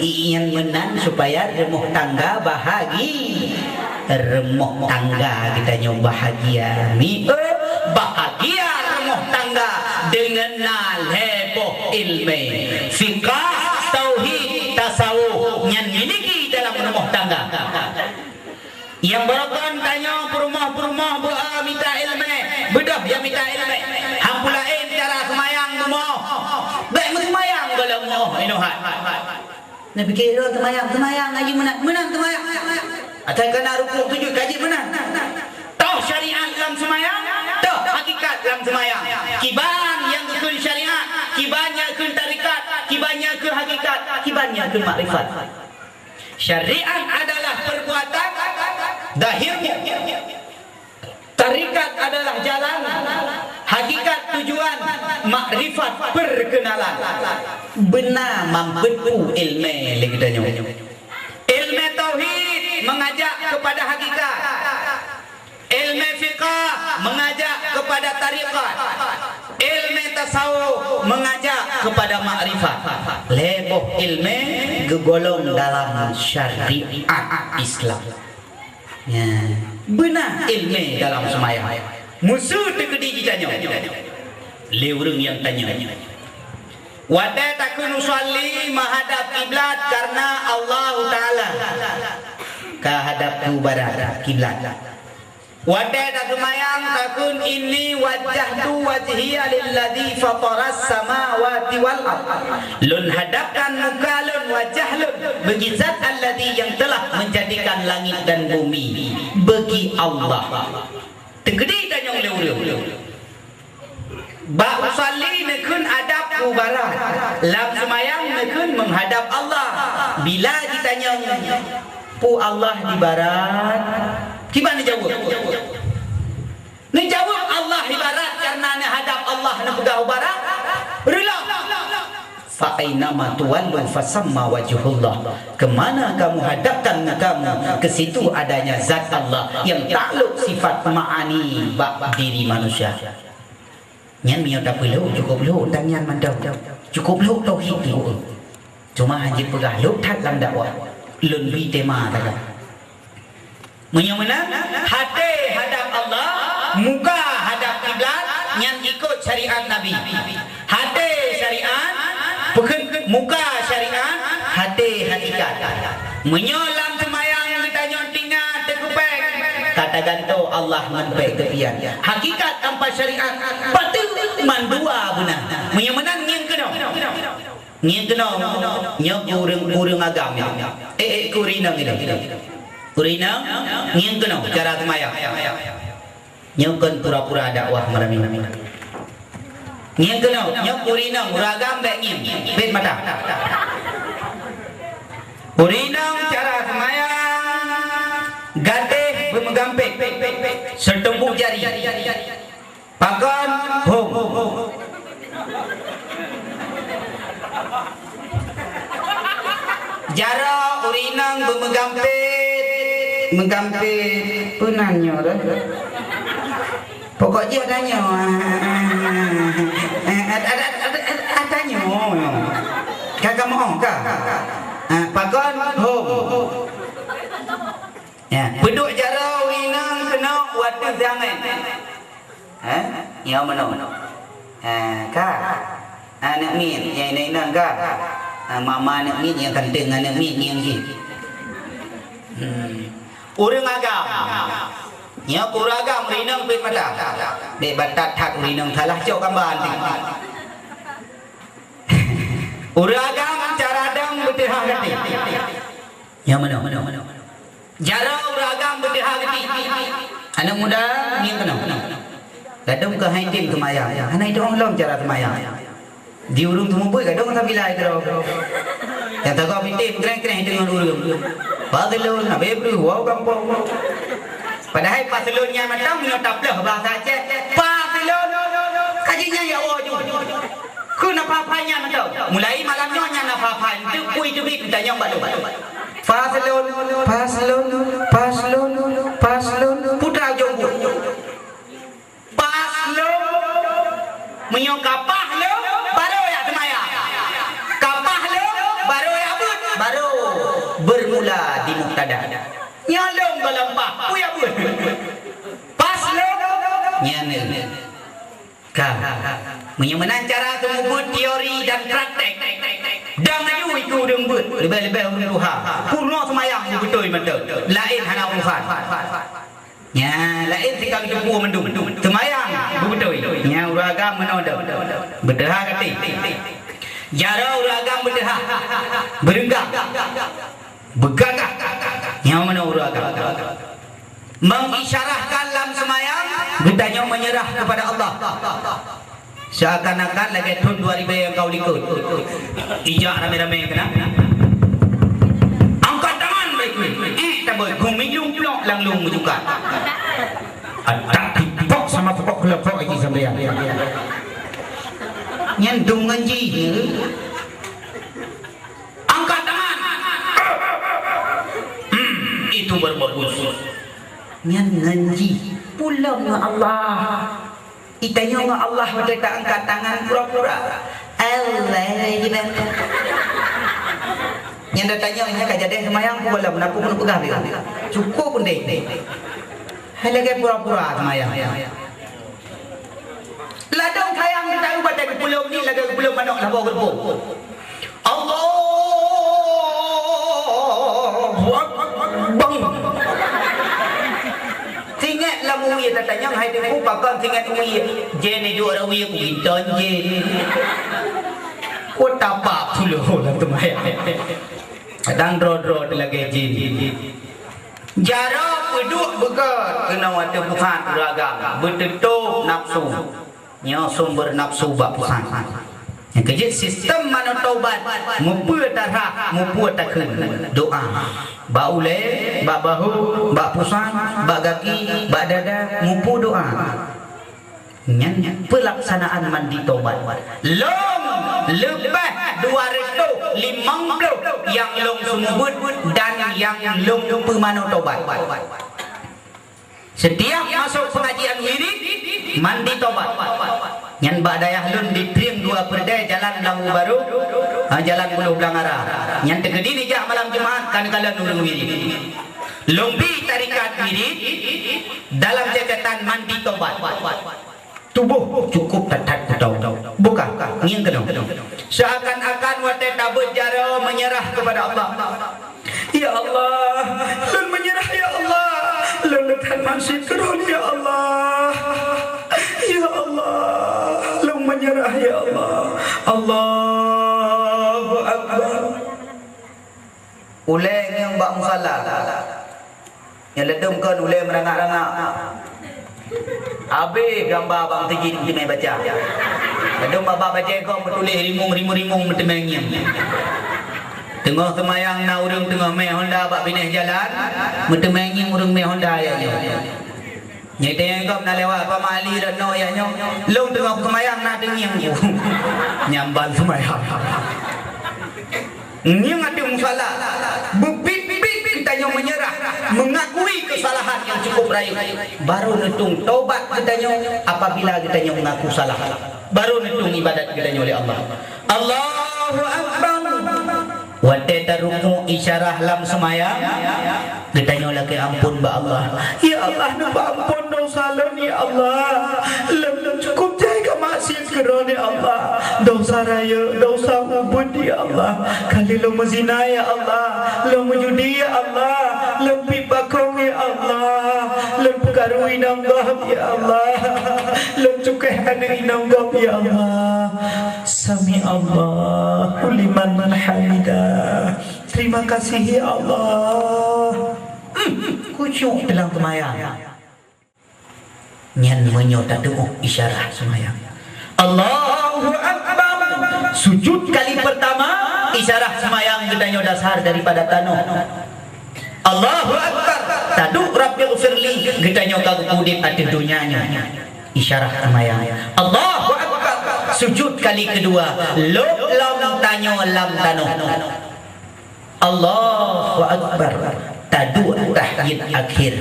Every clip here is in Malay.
Ingin menang supaya rumah tangga bahagia. Rumah tangga kita nyoba bahagia ni bahagia rumah tangga dengan heboh ilmu fiqah tauhid tasawuf yang miliki dalam rumah tangga. Yang berokon tanya perumah minta ilmu bedah yang minta ilmu hampulain cara semayang rumah baik semayang kalau mau inuhat nak fikir semayang ngaji menang semayang atau kena rukuk tujuh kaji menang tahu syariat dalam semayang tahu hakikat dalam semayang kiban yang kekun syariat kibannya kekun tarikat kibannya ke hakikat kibannya ke makrifat. Syariat adalah perbuatan zahirnya, tarikat adalah jalan, hakikat tujuan, makrifat perkenalan. Benar mampu ilmu lagi tanya. Ilmu tauhid mengajak kepada hakikat. Ilmu fiqah mengajak kepada tarikat. Ilmu tasawuf mengajak kepada makrifat. Leboh ilmu gegolong dalam syariat Islam. Ya, benar ilmu dalam semayang. Musuh tegedi ditanya. Leurung yang tanya. Wada takun usalli menghadap kiblat karena Allah Taala kahadap ke barat kiblat. Wada tak semayang takun inni wajjahtu wajhiya lilladzi fataras samawati wal ard. Lun hadapkan muka lun wajah lun bagi zat alladzi yang telah menjadikan langit dan bumi bagi Allah. Tegedi tanya oleh ba usalli nekun adab ku barat lam semayang nekun menghadap Allah. Bila ditanya pu Allah di barat gimana jawab? Ni jawab Allah di barat karena nak hadap Allah nak pegang barat. Rela. Fa aina ma tuwallu fasamma wajhullah. Kemana kamu hadapkan kamu ke situ adanya zat Allah yang takluk sifat maani bak diri manusia. Nyan mio tak perlu cukup lu tangan mandau. Cukup lu tauhid lu. Cuma hanya pegah lu tak dalam dakwah. Lun bi tema tak. Menyamana hati hadap Allah, muka hadap kiblat yang ikut syariat Nabi. Hati syariat, bukan muka syariat, hati hakikat. Menyolam semayang ditanya tinggal terkupeng. Katakan tu Allah membaik kepian. Hakikat tanpa syariat, betul mandua benar. Menyamana yang kena. Yang kena, nyok urung agam. Kurinang ini. Kurina ngien kena cara semayang. Nyokon pura-pura dakwah malam ini. Ngien kena nyok kurina uragam baik ngien bet mata. Kurina cara semayang gateh bermegampek setumpuk jari. Pakan hom. Jara urinang menggampit punannya dah. Pokok dia tanya. Tanya. Kakak mau kah? Pakon hom. Ya, peduk jara urinang kena waktu zaman. Ya mana? Kak. Anak min yang ini kak. Mama anak min yang kandeng anak min yang ni. Urang agam. Nya uragam rinang pit mata. Dek batat tak rinang salah cok gambar ni. Uragam cara dang betih hati. Yang mana? Jara uragam betih hati. Anak muda ni kena. Gadung ke haitin kemayang. Anak itu orang cara kemayang. Di urung tu mumpu gadung tak bila itu. Yang tak kau bitim keren-keren dengan urung. Pasalun abe bru wow kampung. Padahal pasalunnya macam ni tak pelih bahasa Aceh. Pasalun kajinya ya ojo. Ku nak apa-apanya macam. Mulai malamnya nya nak apa-apa. Tu kui tu bit tanya balu. Pasalun putra jonggo. Pasalun menyokapah lo baru ya semaya. Kapah lo baru ya but baru kada. Nyalong galampak, puya pun. Pas lo, nyane. Kah, menyemenan cara temubut teori dan praktek. Dan ayu itu dembut, lebih-lebih uruha. Purno semayang betul betul. Lain hana urusan. Ya, lain tikang jumpu mendung. Semayang betul. Ya, uragam menodok. Berdeha kati. Jara uragam berdeha. Berenggang. Begagah. Yang mana uragam? Mengisyarahkan dalam semayang, bertanya menyerah kepada Allah. Seakan-akan lagi tahun 2000 yang kau ikut. Ijak rame-rame kena. Angkat tangan baik-baik. Tak boleh. Gumilung blok langlung juga. Tak tipok sama pokok kelepok lagi sampai. Nyandung ngaji. Angkat tangan. Itu berbagus. Nyan ngaji. Pulang dengan Allah. Itanya dengan Allah pada tak angkat tangan pura-pura. Allah gimana? Yang dah tanya ini kejadian semayang aku boleh menapu pun pegah dia. Cukup pun deh. Lagi pura-pura semayang. Ladang sayang tahu pada kepulauan ni lagi kepulauan manok lah bawa gerbo. Allah bang. Tingat lah muya tak tanya hai deku pakam tingat muya. Jene dua orang muya kuinton je. Ko tapak puluh lah tu maya. Kadang drod lagi jin. Jarak peduk bekat kena wata Tuhan beragam. Bertutup nafsu. Nya sumber nafsu bak Tuhan. Yang kejut sistem mana taubat mumpur darah mumpur takun doa bak ule bak bahu bak pusang bak kaki bak dada mumpur doa nyan pelaksanaan mandi taubat long lebih 250 yang long sumubut dan yang long pemano taubat. Setiap masuk pengajian wirid mandi tobat. Yang bak dayah lun di Prim 2 Perdai Jalan Lambu Baru, Jalan Buluh Belangara. Yang tegedi ni jak malam Jumaat kan kala nurung wirid. Lombi tarikat wirid dalam jagatan mandi tobat. Tubuh cukup tatat ketau. Bukan ngin kedong. Seakan-akan wate tabut jaro menyerah kepada Allah. Ya Allah, lun menyerah ya Allah. Leletan masih kerun ya Allah. Ya Allah, lun menyerah ya Allah. Allahu Akbar. Uleng yang bak musalla. Yang ledum kan uleng merangak-rangak. Habis gambar abang tinggi ni main baca. Ledum abang baca kau bertulis rimung bertemengnya. Tengah semayang na urang tengah main Honda bak pindah jalan, bertemengnya urang main Honda ayahnya. Nyai tengok kau nak lewat apa mali reno ayahnya. Long tengah semayang na dengiang ku. Nyambal semayang. Nyang ada musala. Bebit-bit kitanya menyerah, mengakui kesalahan yang cukup rayu. Baru netung taubat kitanya apabila kitanya mengaku salah. Baru netung ibadat kitanya oleh Allah. Allahu Akbar. Wate taruku isyarah lam semayang. Ditanya lagi ampun ba Allah. Ya Allah nampak ampun dosa lun ya Allah. Lem cukup jaga maksiat keron ya Allah. Dosa raya, dosa ubud ya Allah. Kali lo mezina ya Allah. Lo menjudi ya Allah. Lo pibakong ya Allah. Lo perkarui nanggap ya Allah. Lo cukai hadiri nanggap ya Allah. Sami Allah liman hamidah. Terima kasih ya Allah. Kusyuk dalam semayang. Nyan menyota doa isyarah semayang. Allahu Akbar. Sujud kali pertama isyarah semayang gedanya dasar daripada tanah. Allahu Akbar. Taduk Rabbi ufirli gedanya kagudip ati dunyanya. Isyarah semayang. Allahu Akbar. Sujud kali kedua lop lam tanyo lam tanah. Allahu Akbar. Tadu tahiyat akhir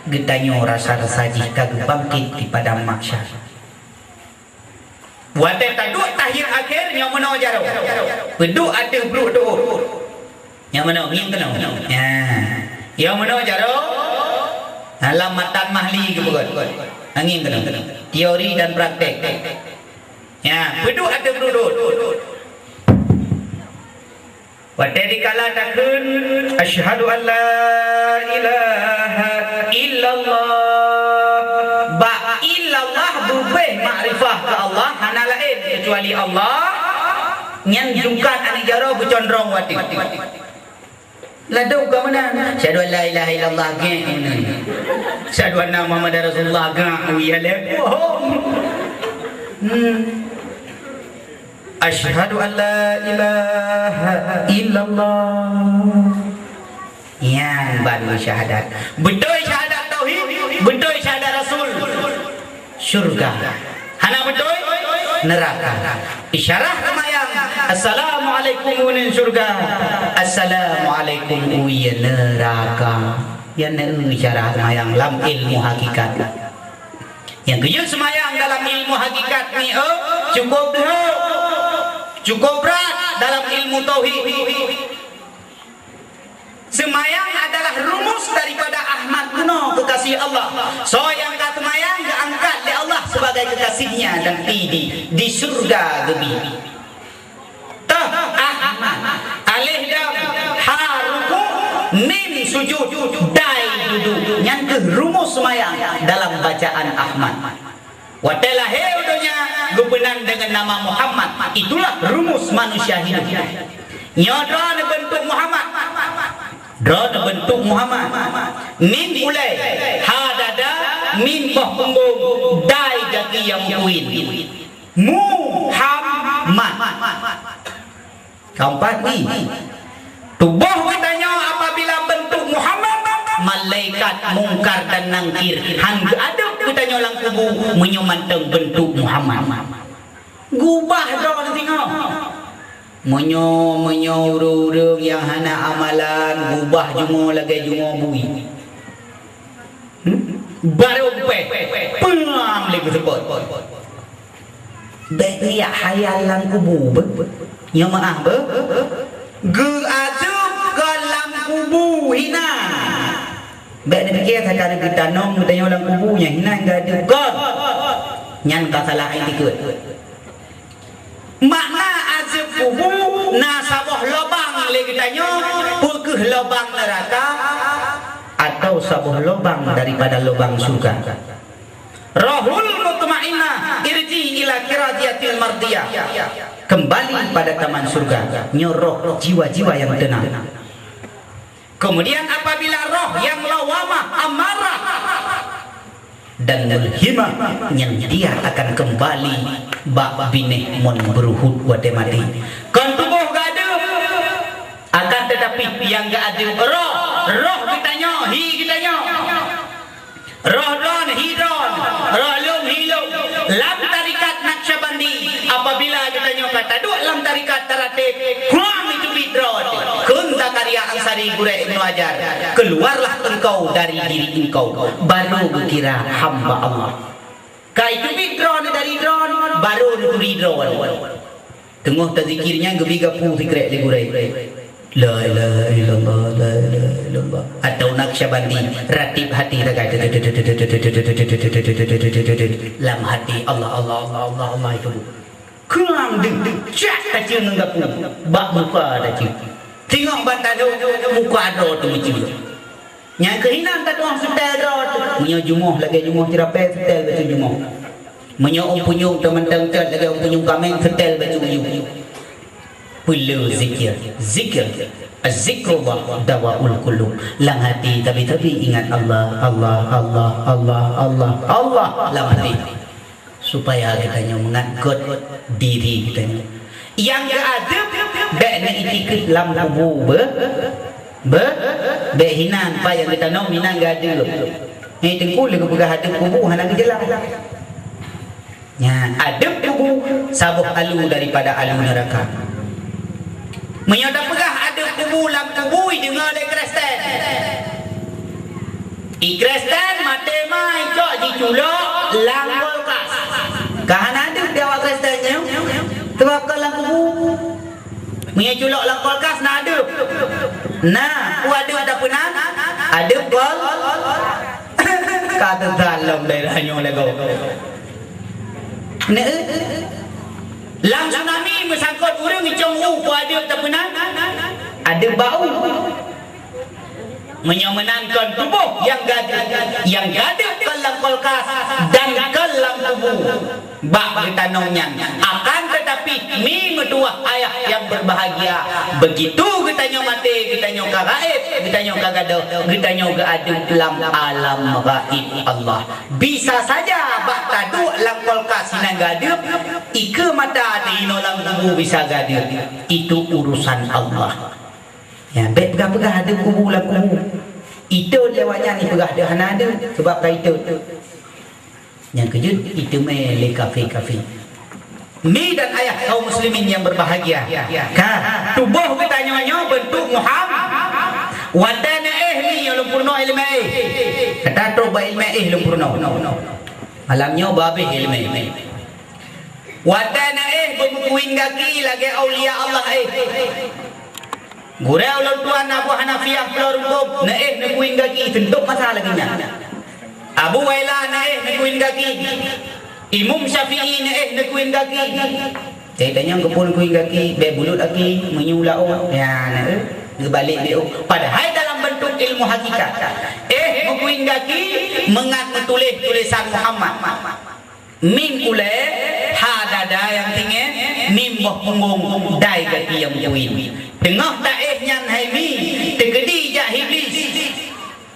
getanyo rasa sajih kag bangkit di padang mahsyar. Wate tadu tahiyat akhir yang mana jaro. Beduk ada bluk tu. Yang mana ngin kena. Ya. Yang mana jaro? Dalam matan mahli ke bukan? Angin kena. Teori dan praktek. Ya, betul ada berudut. Pada dikala takun asyhadu an la ilaha illallah. Ba illallah bubeh makrifah ke Allah hana lain kecuali Allah. Nyan jungkat ani jaro bercondrong wati. Ladau ke mana? Asyhadu an la ilaha illallah ge. Asyhadu anna Muhammadar Rasulullah ge. Ya le. Asyhadu an la ilaha illallah. Yang baru syahadat. Betul syahadat tauhid, betul syahadat Rasul. Syurga. Hana betul? Neraka. Isyarah kemayang. Assalamualaikum unin syurga. Assalamualaikum uya neraka. Yang isyarah kemayang dalam ilmu hakikat. Yang kejut semayang dalam ilmu hakikat ni cukup dah. Cukup berat dalam ilmu tauhid. Semayang adalah rumus daripada Ahmad kuno kekasih Allah. So yang kata semayang diangkat oleh Allah sebagai kekasihnya dan di surga gebi. Tah Ahmad alih dam haruku min sujud dai duduk. Yang ke rumus semayang dalam bacaan Ahmad. Watalah heudonya gubenang dengan nama Muhammad. Itulah rumus manusia hidup. Nyodra bentuk Muhammad. Dra bentuk Muhammad. Min mulai hadada min bah punggung dai jaki yang kuin. Muhammad. Keempat ni. Tubuh katanya apabila bentuk Muhammad, malaikat mungkar dan nangkir hangga ada katanya lang kubu menyomantang bentuk Muhammad. Gubah dah tengok. Menyo urung yang hana amalan gubah jumo lagi jumo bui. Baru peng lagi sebut. Baik hayal lang kubu yang maaf geaduk dalam kubu hina. Baik dia fikir sekarang kita nom tanya dalam kubunya hina geaduk god. Nyan kata lain ikut. Makna azab kubur nasabah lubang lagi tanya pekeh lubang neraka atau sabuh lubang daripada lubang surga. Rahul mutmainnah irji ila kiradiyatil mardiyah. Kembali pada taman surga, nyoroh jiwa-jiwa yang tenang. Kemudian apabila roh yang lawamah amarah dan mulhimah yang dia akan kembali bak bineh mon beruhud wate mati. Kan tubuh gada akan tetapi yang gak ada roh kitanya hi kitanya roh don hidron roh lum hilum lam tarikat Naqsyabandi apabila kitanya kata duk lam tarikat taratik kuam itu bidrot kun Zakaria Ansari Gure Ibnu Hajar keluarlah engkau dari diri engkau baru kira hamba Allah kai itu bidron dari dron baru nuri dron tengah tazikirnya gebiga pu zikre di Gure la ilaha illallah la ilaha illallah atau Naqsyabandi ratib hati raga lam hati Allah Allah Allah Allah Allah itu kurang deng cak kacau nenggap bak muka dah tengok bantal muka ada tu macam yang kehinan tak tuang setel dah tu punya jumuh lagi jumuh tirapai setel baju jumuh punya punyung teman-teman lagi punyung kameng setel baju jumuh perlu zikir az-zikrullah dawaul qulub lang hati tapi ingat Allah Allah Allah Allah Allah Allah lang hati supaya kitanya mengagot diri kitanya yang ada bakna itikit lam kubur be hinan pa yang kita nom hinan gada ni tengkul ke pegah hadap kubur hana gejelang nya adab kubur sabuh alu daripada alu neraka. Menyadap pegah ada kubu lam kubu dengar de Kristen. Kristen mate mai cok diculok lang kulkas. Kan ada dewa Kristennya. Sebab lang kubu. Menya culok lang kulkas nak ada. Nah, ku ada tak pernah Ada kol kata dalam daerahnya lego. Ne lang tsunami mesangkut urang icong ada terpenang. Ada bau menyamankan tubuh yang gaduh dalam kulkas dan dalam tubuh bak bertanongnya. Akan tetapi mi medua ayah yang berbahagia begitu kitanya mati, kitanya ka gaib, kitanya ka gaduh, kitanya ka ada dalam alam gaib Allah. Bisa saja bak tadu dalam kulkas sinan gaduh, ike mata di dalam tubuh bisa gaduh. Itu urusan Allah. Ya, bet pegah-pegah ada kubur lah kubur. Itu lewatnya ni pegah dah ada sebab kaitu. Yang kejut itu melek kafe. Mi dan ayah kaum muslimin yang berbahagia. Tubuh kita nyonya bentuk Muhammad. Wadana ni yang lumpurno ilmu kata tu ba ilmu lumpurno. Alamnya babe ilmu. Wadana bermukuin gaki lagi aulia Allah Gurau lalu tuan Abu Hanafiyah keluar rumput nekuin gaki tentuk masalah lagi Abu Waila nekuin gaki Imam Syafi'i nekuin gaki saya tanya kepun kuin gaki be bulut lagi menyulau ya balik dia padahal dalam bentuk ilmu hakikat mekuin gaki mengat menulis tulisan Muhammad mim ule hadada yang tinggi mim boh punggung dai gaki yang kuin tengah daih nyan haimi tegedi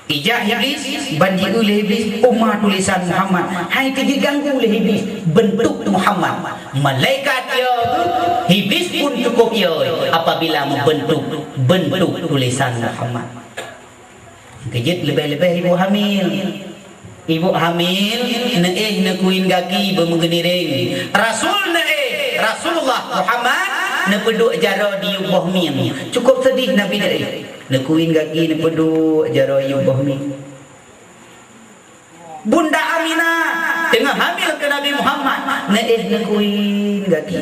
ijah iblis banji oleh iblis umar tulisan Muhammad hai diganggu oleh iblis bentuk Muhammad malaikat dia iblis pun cukup ya apabila membentuk tulisan Muhammad kejut lebih-lebih ibu hamil nekuin gaki bermengeniring Rasulullah Muhammad nepeduk jara di ubah mi cukup sedih Nabi dia nekuin gaki nepeduk jara di ubah mi Bunda Aminah tengah hamil ke Nabi Muhammad nekuin gaki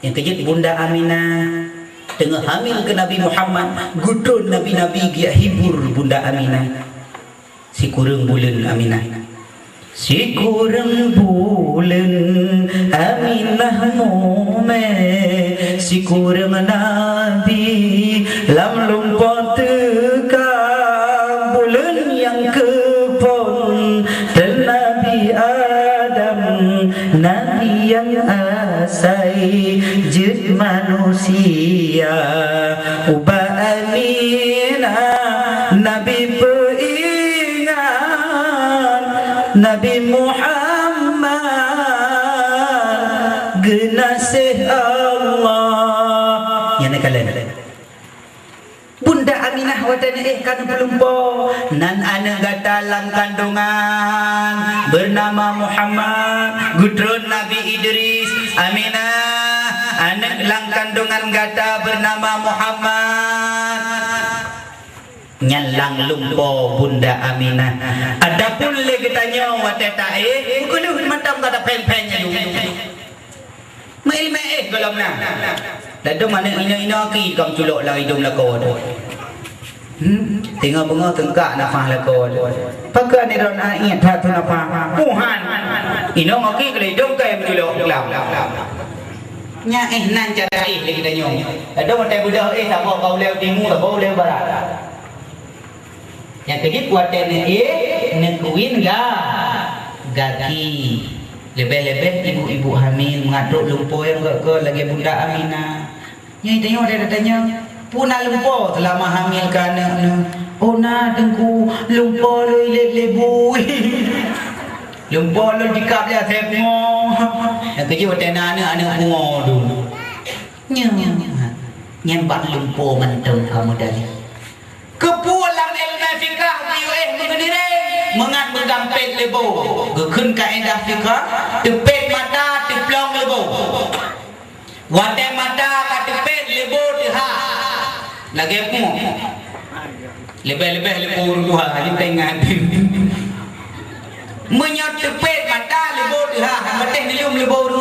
yang kejut Bunda Aminah tengah hamil ke Nabi Muhammad gudun Nabi-Nabi dia hibur Bunda Aminah si kurang bulan Aminah si kurang bulan Aminah mume si kurang Nabi lam lumpur tekang bulan yang kepon dan Nabi Adam Nabi yang asai jid manusia ubah Aminah Nabi Nabi Muhammad genasih Allah yang nak kalian Bunda Aminah wadana kan pelumpo nan anak dalam kandungan bernama Muhammad gudrun Nabi Idris Aminah anak dalam kandungan gata bernama Muhammad nyalang lumpo Bunda Aminah adapun lagi tanya wateta kudu macam kata pen-pennya mail golong na dadu mana ina ki kam culuk lah hidung lako tengah bunga tengkak nafah lako pakai ni ron ayat hatu nafah Tuhan ina ngaki ke hidung kai menculuk kelam nya nan cara lagi tanya dadu mate budak tak bawa kau leu timur tak bawa leu barat yang kedua kuatan nekuin gaki lebih-lebih ibu-ibu hamil mengaduk lumpur yang ke lagi Bunda Aminah yang tanya ada tanya punah lumpur selama hamil ke anak oh na tengku lumpur lebu lumpur lu dikap dia tengok yang kedua kuatan anak bunga dulu nyembat lumpur mentung kamu dari kepulang fikah mengenire mengat mengampet lebo gekun kaedah fikah tepet mata teplong lebo wate mata ka tepet lebo deha lagi mu lebih-lebih lebo dua ni tengan menyot tepet mata lebo deha mateh dilum lebo ru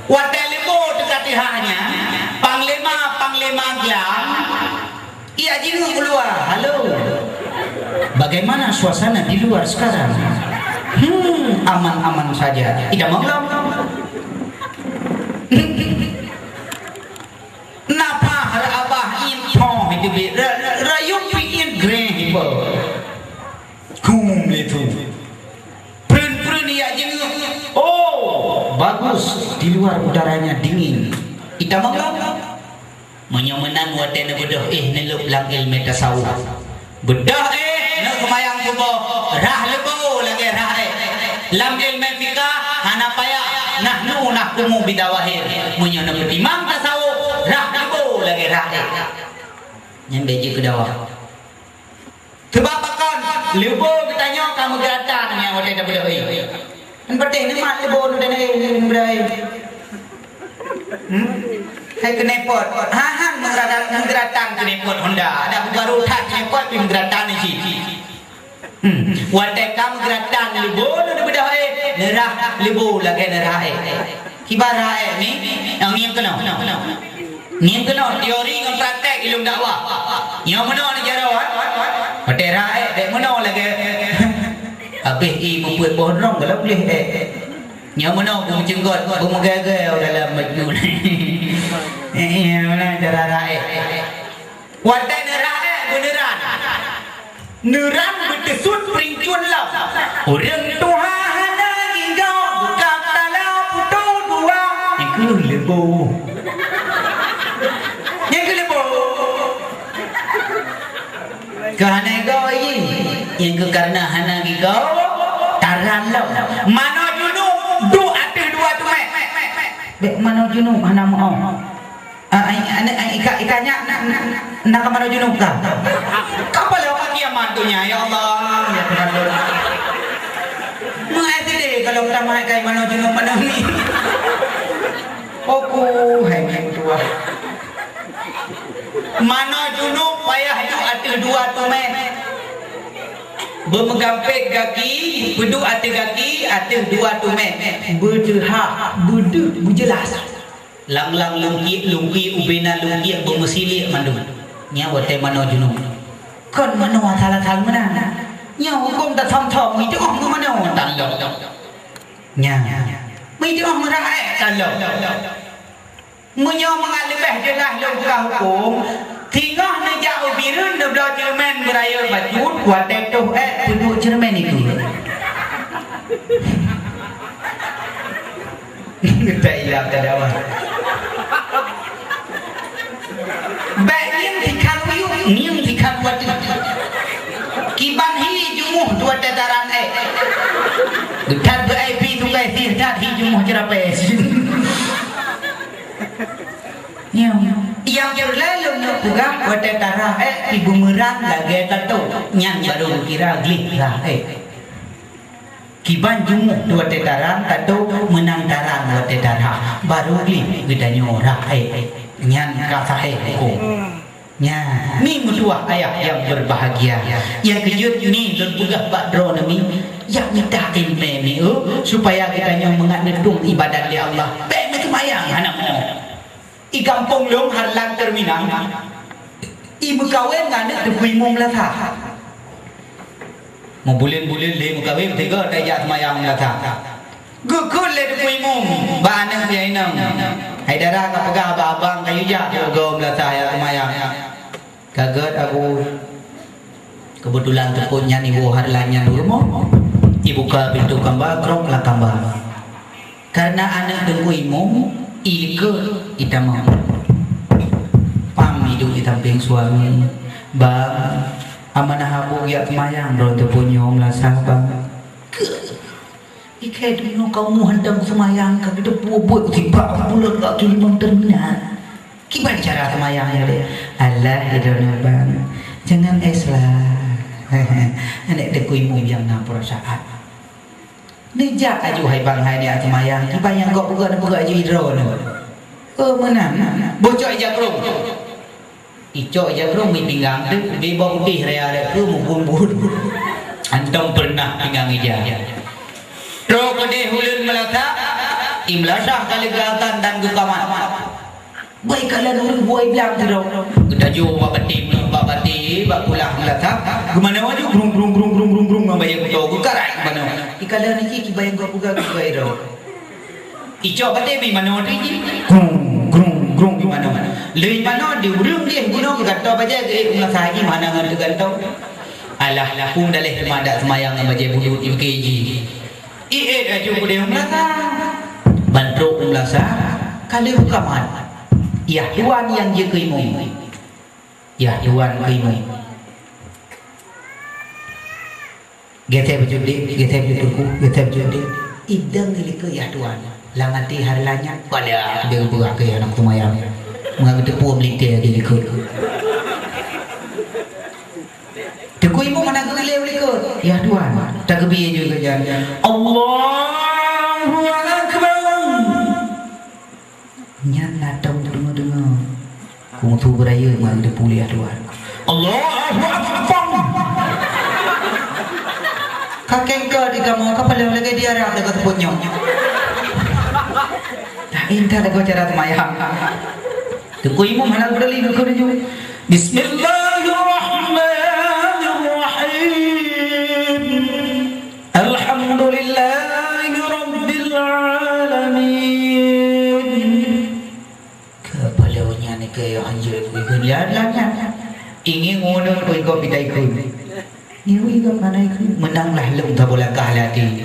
Wat jenguk keluar. Halo. Bagaimana suasana di luar sekarang? Aman-aman saja. Tidak mau napa abah impong itu rayup piin greh ibu kum itu prun ya jenguk. Oh bagus, di luar udaranya dingin. Tidak mau menyomenan waten bedah nelup lang ilmu tasawuf bedah nak kemayang kubo rah lebo lagi rah lam ilmu fikah hanapaya nahnu nahkumu bidawahir menyono imam tasawuf rah lebo lagi rah yang beji ke dawa tebapakan lebo bertanya kamu geratan yang waten bedah kan penting ni mat lebo dan bedah hai kenepot hahan menggeratan kenepot Honda ada baru tak kenepot menggeratan ni wadah kamu geratan libu nu bedah nerah libu lagi nerah kibara ni yang ni kena teori dengan praktek ilmu dakwah yang mana ni cara wadah rae dek mana lagi habis membuat bohong kalau boleh yang mana pun jenggot pun gagal dalam majnun mana cara rae wadah rae beneran bertesut peringcun lah orang Tuhan lagi kau buka tala putu dua yang ke lebo kerana kau ini yang ke karena hana kau taran lah mana junuk du ada dua tu dek mana junuk hana mau ikannya nak ke mana junuk kah kapal lewat kiamat dunia ya Allah ya Tuhan mengerti deh kalau kita main kayak mana junuk mana ni oku hai tua mana junuk payah itu ada dua tu bermegampek kaki beduk atas kaki atas dua tu berderhak beduk berjelas lang lungki ubena lungki bermesilik mandu nya wate mano junuk kon mano thala mana nya hukum ta thom mi tu ong mano tan lo nya mi tu ong ra tan lo munyo mengalibeh jelas lo hukum tingah ne jauh birun de bla cermen beraya bajut wate tu beduk cermen itu kita hilang kedawa bayin dikhan wat kiban hi jumuh dua tataran getar VIP tu kai sirdat hi jumuh cerape yang lalu nak pegang wat tatara ibu merang lagi tato nyang baru kira glik lah kiban jumuh dua tetaran tato menang taran dua tetara baru gli kita nyorah nyan kata nya ni mutua ayah yang berbahagia yang kejut ni berbuka badro ni yang minta ilmu ni supaya kita nyong mengadung ibadat di Allah baik macam ayang anakmu i kampung long harlang terminang ibu kawin ngane tepui mum lah tha mau bulan-bulan le mu kawin tiga daya semayang lah tha gugul le tepui mum ba anang dia inang hai darah ka pegah abang kayu jak gom lah tha ya semayang kaget aku kebetulan tepunya ibu harlanya dulu ibu ka pintu kamba krok lah kamba karena anak tepui mum ike kita mau pam hidup di samping suami bang amanah habu ya kemayang ron tepunyom lah sahabat ike dulu kau mu hendak semayang kau itu buat tiba bulan kau limang terminal gimana cara semayangnya deh Allah hidupnya bang jangan eslah anak dekuimu yang nak perasaan nejak aju hai bang hai dia semayang tiba yang kau buka aju hidro menang bocok jakrung icok jakrung mi pinggang tu di bawah putih raya tu mubun antum pernah pinggang ija ro kode hulun melata imlasah kali gerakan dan gukamat Baik kalau orang buai bilang tu dong. Kita jumpa bati pulang melata. Gimana waju grung bayang tu karai mana. Ikala ni ki bayang gua puga gai ro. Ijo bati bi mana ri ji. Grung di mana. Lei mana di urung dia guna kata baja ulah sahaji mana ngan gantau. Alah pun daleh mada semayang baja bulut UKG. Aju dia melata. Bandrok melasa kalau kaman. Ya Tuhan yang dia keimu. Ya Tuhan keimu. Gete berjudi, gete bertuku, gete berjudi. Idang dilika ya Tuhan. Langati harlanya pada dia buat ke anak tumayang. Mengaku tepu melite dilika. Teku ibu mana gele dilika? Ya Tuhan. Tak kebiye juga jangan. Allahu Akbar. Nyana tong dengar. Kungtu beraya mang de pulih Tuhan. Allahu Akbar. Kakek kau di kamu kapal lagi dia arah dekat punya. Tak indah dekat cara semayang. Tu kau imam halal berdali dekat dia. Bismillahirrahmanirrahim. Alhamdulillahirabbil alamin. Kepalanya ni ke anjir begelian ingin ngono kau ikut bidai kun. Ni ikut mana ikut menanglah lem tak boleh kalah hati.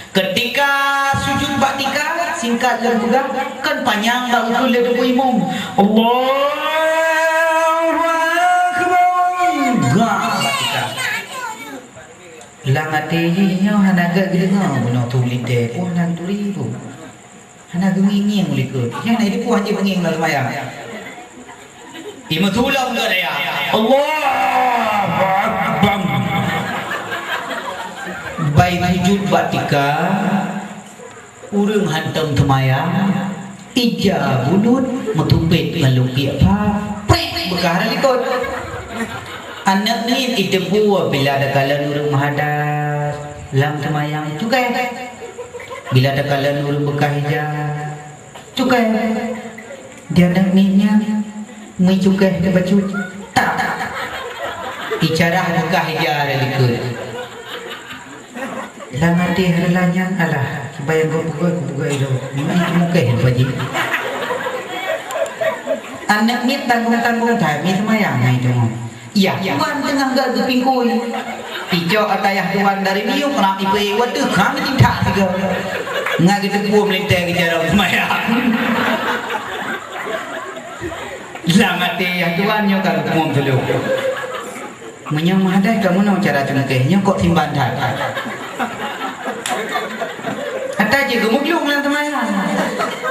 Ketika sujud batika singkat dan pegang kan panjang tak usul dia tu imam. Allahu Akbar. Gak batika. Langati nya hanaga gedengar guna tu lite pun nang turi tu. Hana genging likut. Yang ni pun hanya genging lah semayang. Ima tulang ke dia. Allahu Akbar. Baik sujud batika urang hantam temayang ija bulut metumpit ngalungki apa pek bekah likut. Anak ni itebu bila ada kala urang mahadas lam temayang cukai. Bila ada kala urang bekah ija cukai. Dia nak minyak mai cukai ke baju tak icarah bekah ija likut. Lama dia harlanya alah bayang kau buka itu mai mukai baji. Anak ni tanggung dah mi semayang mai tu. Ya, Tuhan tengah gak kepingkui. Ijo atayah Tuhan dari biu kena ipe watu kami tidak tiga. Ngak gitu gua melintas ke jarak semayang. Lama dia Tuhan nyo kan kumum dulu. Menyang mahadai kamu nak cara cengkehnya kok timban dah. Hatta je gemuk-gemuk lah teman-teman.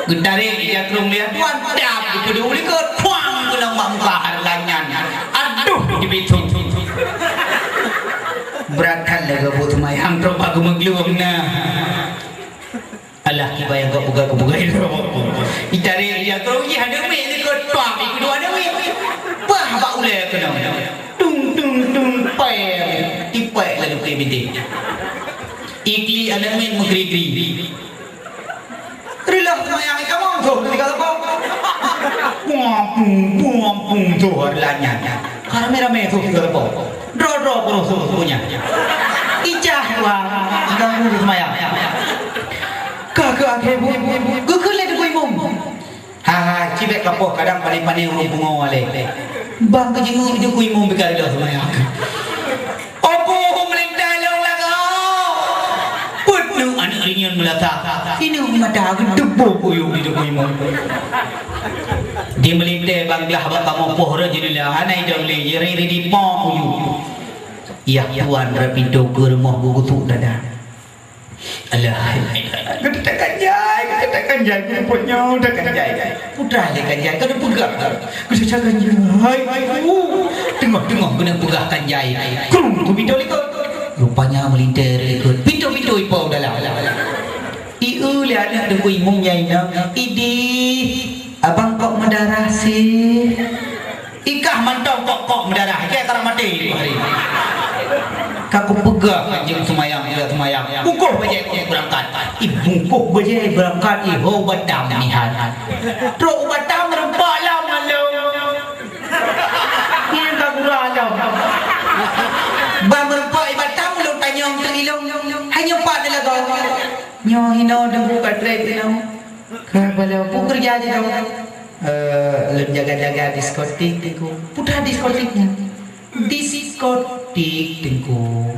Gedare dia terung lihat Tuhan dap dipeduli ke puang kena muka harlanyan. Aduh dibitung. Beratkan lega buat teman terung bagu menglum nah. Alah kibayang kau buka itu. Itare dia terung je ada me ni ke puang kedua ada me. Bah bak ulai kena. Tung pai tipai lalu ke binti. Ikli ada main mengkri-kri. Rilah semayang kamu tu ketika kau puang tu harlanya. Rame-rame tu ketika kau dro terus punya. Ijah wah kamu semayang. Kakak akhir gugulai tu imam. Ha cibek kapoh kadang pani-pani urung bungo ale. Bang kejingu je ku imam bekal dah semayang. Anak ringan melata. Ini mata gedebuk puyuh di depan imam. Dia melinte banglah bapa mopoh rajulillah anai jongle jeri di po puyuh. Ya Tuhan rapinto ke rumah gugutuk dada. Allah. Katakan jai punya katakan jai. Putra dia kan jai kena pegang. Katakan jai. Tengok kena pegahkan jai. Krum tu bidol ikut. Rupanya melintir ikut pintu-pintu ipau dalam. Iu lihat ada kui mung nyai na. Idi abang kok mendarah sih. Ikah mantau kok mendarah. Kayak karang mati hari. Kaku pegang anjing semayang dia semayang. Bungkuh bajai berangkat. Bungkuh bajai berangkat. Ho badam nihan. Truk badam rempaklah. nyo hino dengku katre pino kalau pu kerja aja dong lu jaga-jaga diskotik dengku putra diskotiknya diskotik dengku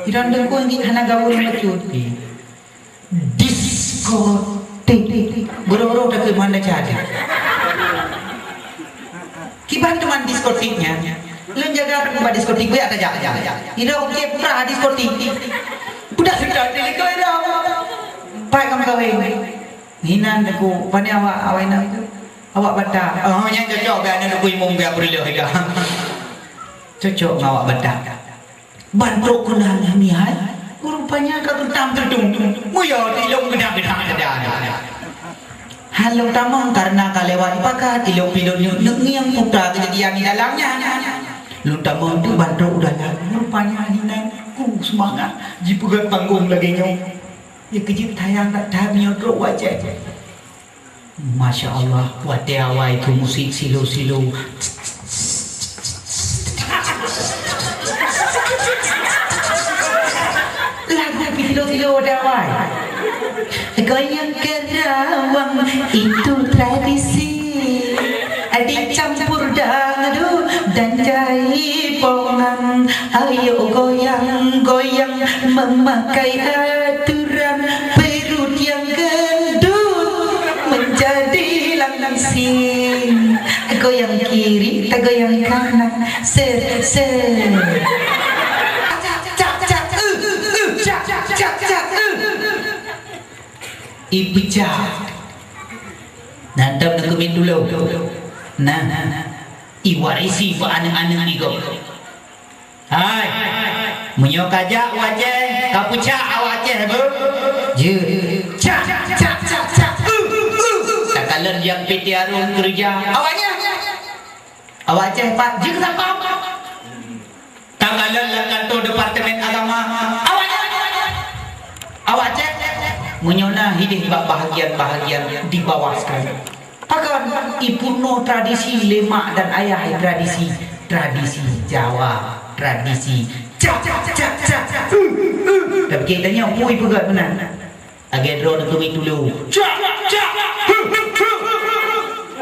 iran dengku yang hana gaul mecuti diskotik boro-boro udah ke mana jadi kiban teman diskotiknya lu jaga tempat diskotik gue ada jaga ira oke putra diskotik budak sudah delik kau ira pai kamu kawin hinan aku pani awak nak awak bata oh yang cocok be anu ku imum be perlu ida cocok ngawak bata bantrok kunang mihai rupanya kau tam terdung muyo tilong gedang-gedang ada halo tamang karena kalewat pakat tilong pilon yang putra kejadian di dalamnya lu tamang tu bantrok udah rupanya hinan semangat jipugat panggung lagi nyo ya kejip tayang tak tahan drop wajah Masya Allah wate awai tu musik silo-silo lagu silo-silo wate awai goyang kerawang itu tradisi dicampur dangdut dan jaipongan ayo goyang-goyang memakai aturan perut yang gendut menjadi langsing goyang kiri tak goyang kanan ser ibu cak nanti nak kemit dulu nah iwarisi fa anak-anak ni kau hai munyo kajak wajah kapuca awajah bu je cak takalan yang pitiarun kerja awaknya awajah pak je kenapa takalan lah kantor departemen agama awajah munyo nah hidup bahagian di bawah sekali pakan ibu no tradisi lemak dan ayah tradisi Jawa tradisi cak tapi kita ni apa ibu kat mana agak drone tu dulu cak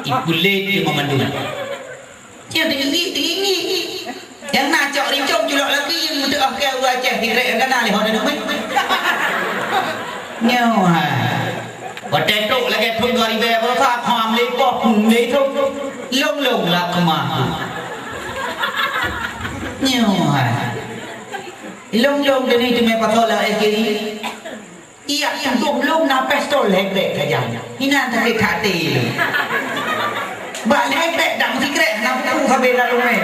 ibu late dia memandu dia tinggi yang nak cak rincong julak lagi yang untuk akhir wajah direk yang kena leh orang nama nyawa Wate tok lagi pun gari be berfak ham lepok letok long lah kemah nyawa long deni tu me patola ekiri iya long na pistol hekre kajanya hinan tak kate ba hekre dang sikre na ku kabela lume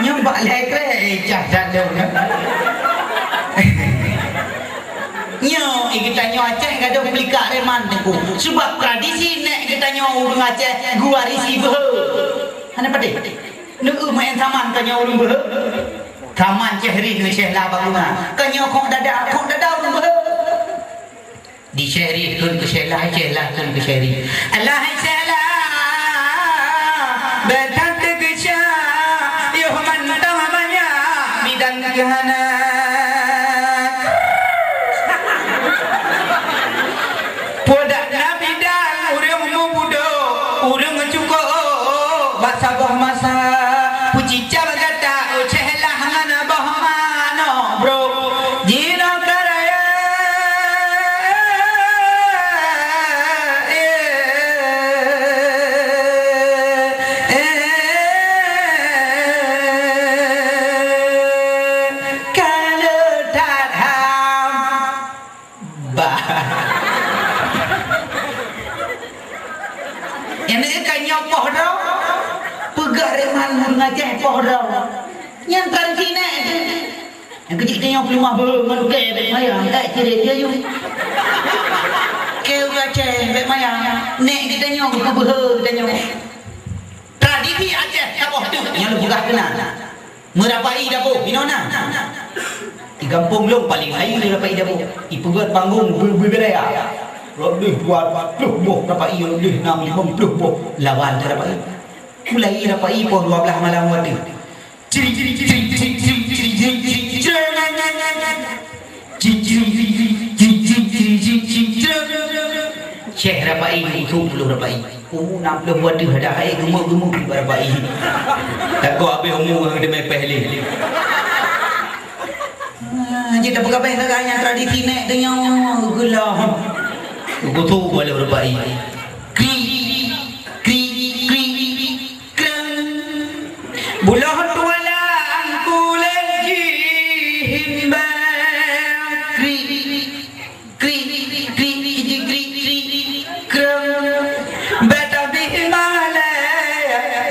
nyomba hekre jajan dong nyo kita nyo Aceh enggak ada pelika reman tengku sebab tradisi nek kita nyo urang Aceh gua risi behe ana pade nu main taman ka nyo urang behe taman Cehri ni Syekh lah baguna ka nyo kok dada urang behe di Cehri kun ke Syekh lah kun ke Cehri Allah salam betat ke Syekh yo man tamanya bidang gahana sabah masa puji cabagata ucehlah ngana bahmano bro jino karaya kalau tarham bah ini kanya poh dong Reman ngajah pohdau yang tradisine yang kecil dia yang pelumah berman ke mayang kiri dia yuk ke Aceh mayang nek kita nyong ke behe kita nyong tradisi Aceh apa tu yang lu buka kena merapai dapur binona di kampung long paling ayu dia rapai dapur ibu buat panggung berbeda lebih buat pluh rapai lebih 6-5 pluh lawan dia rapai mulai dapat ipoh 12 malam waktu. Ciri rapai itu belum rapai. Nak belum buat tu ada air gemuk rapai. Tak kau habis umur hang demai pehli. Jadi tak berapa yang tradisi naik dengan gelah. Kau tu boleh rapai. Bulah tualan kuleji himba beta bihimale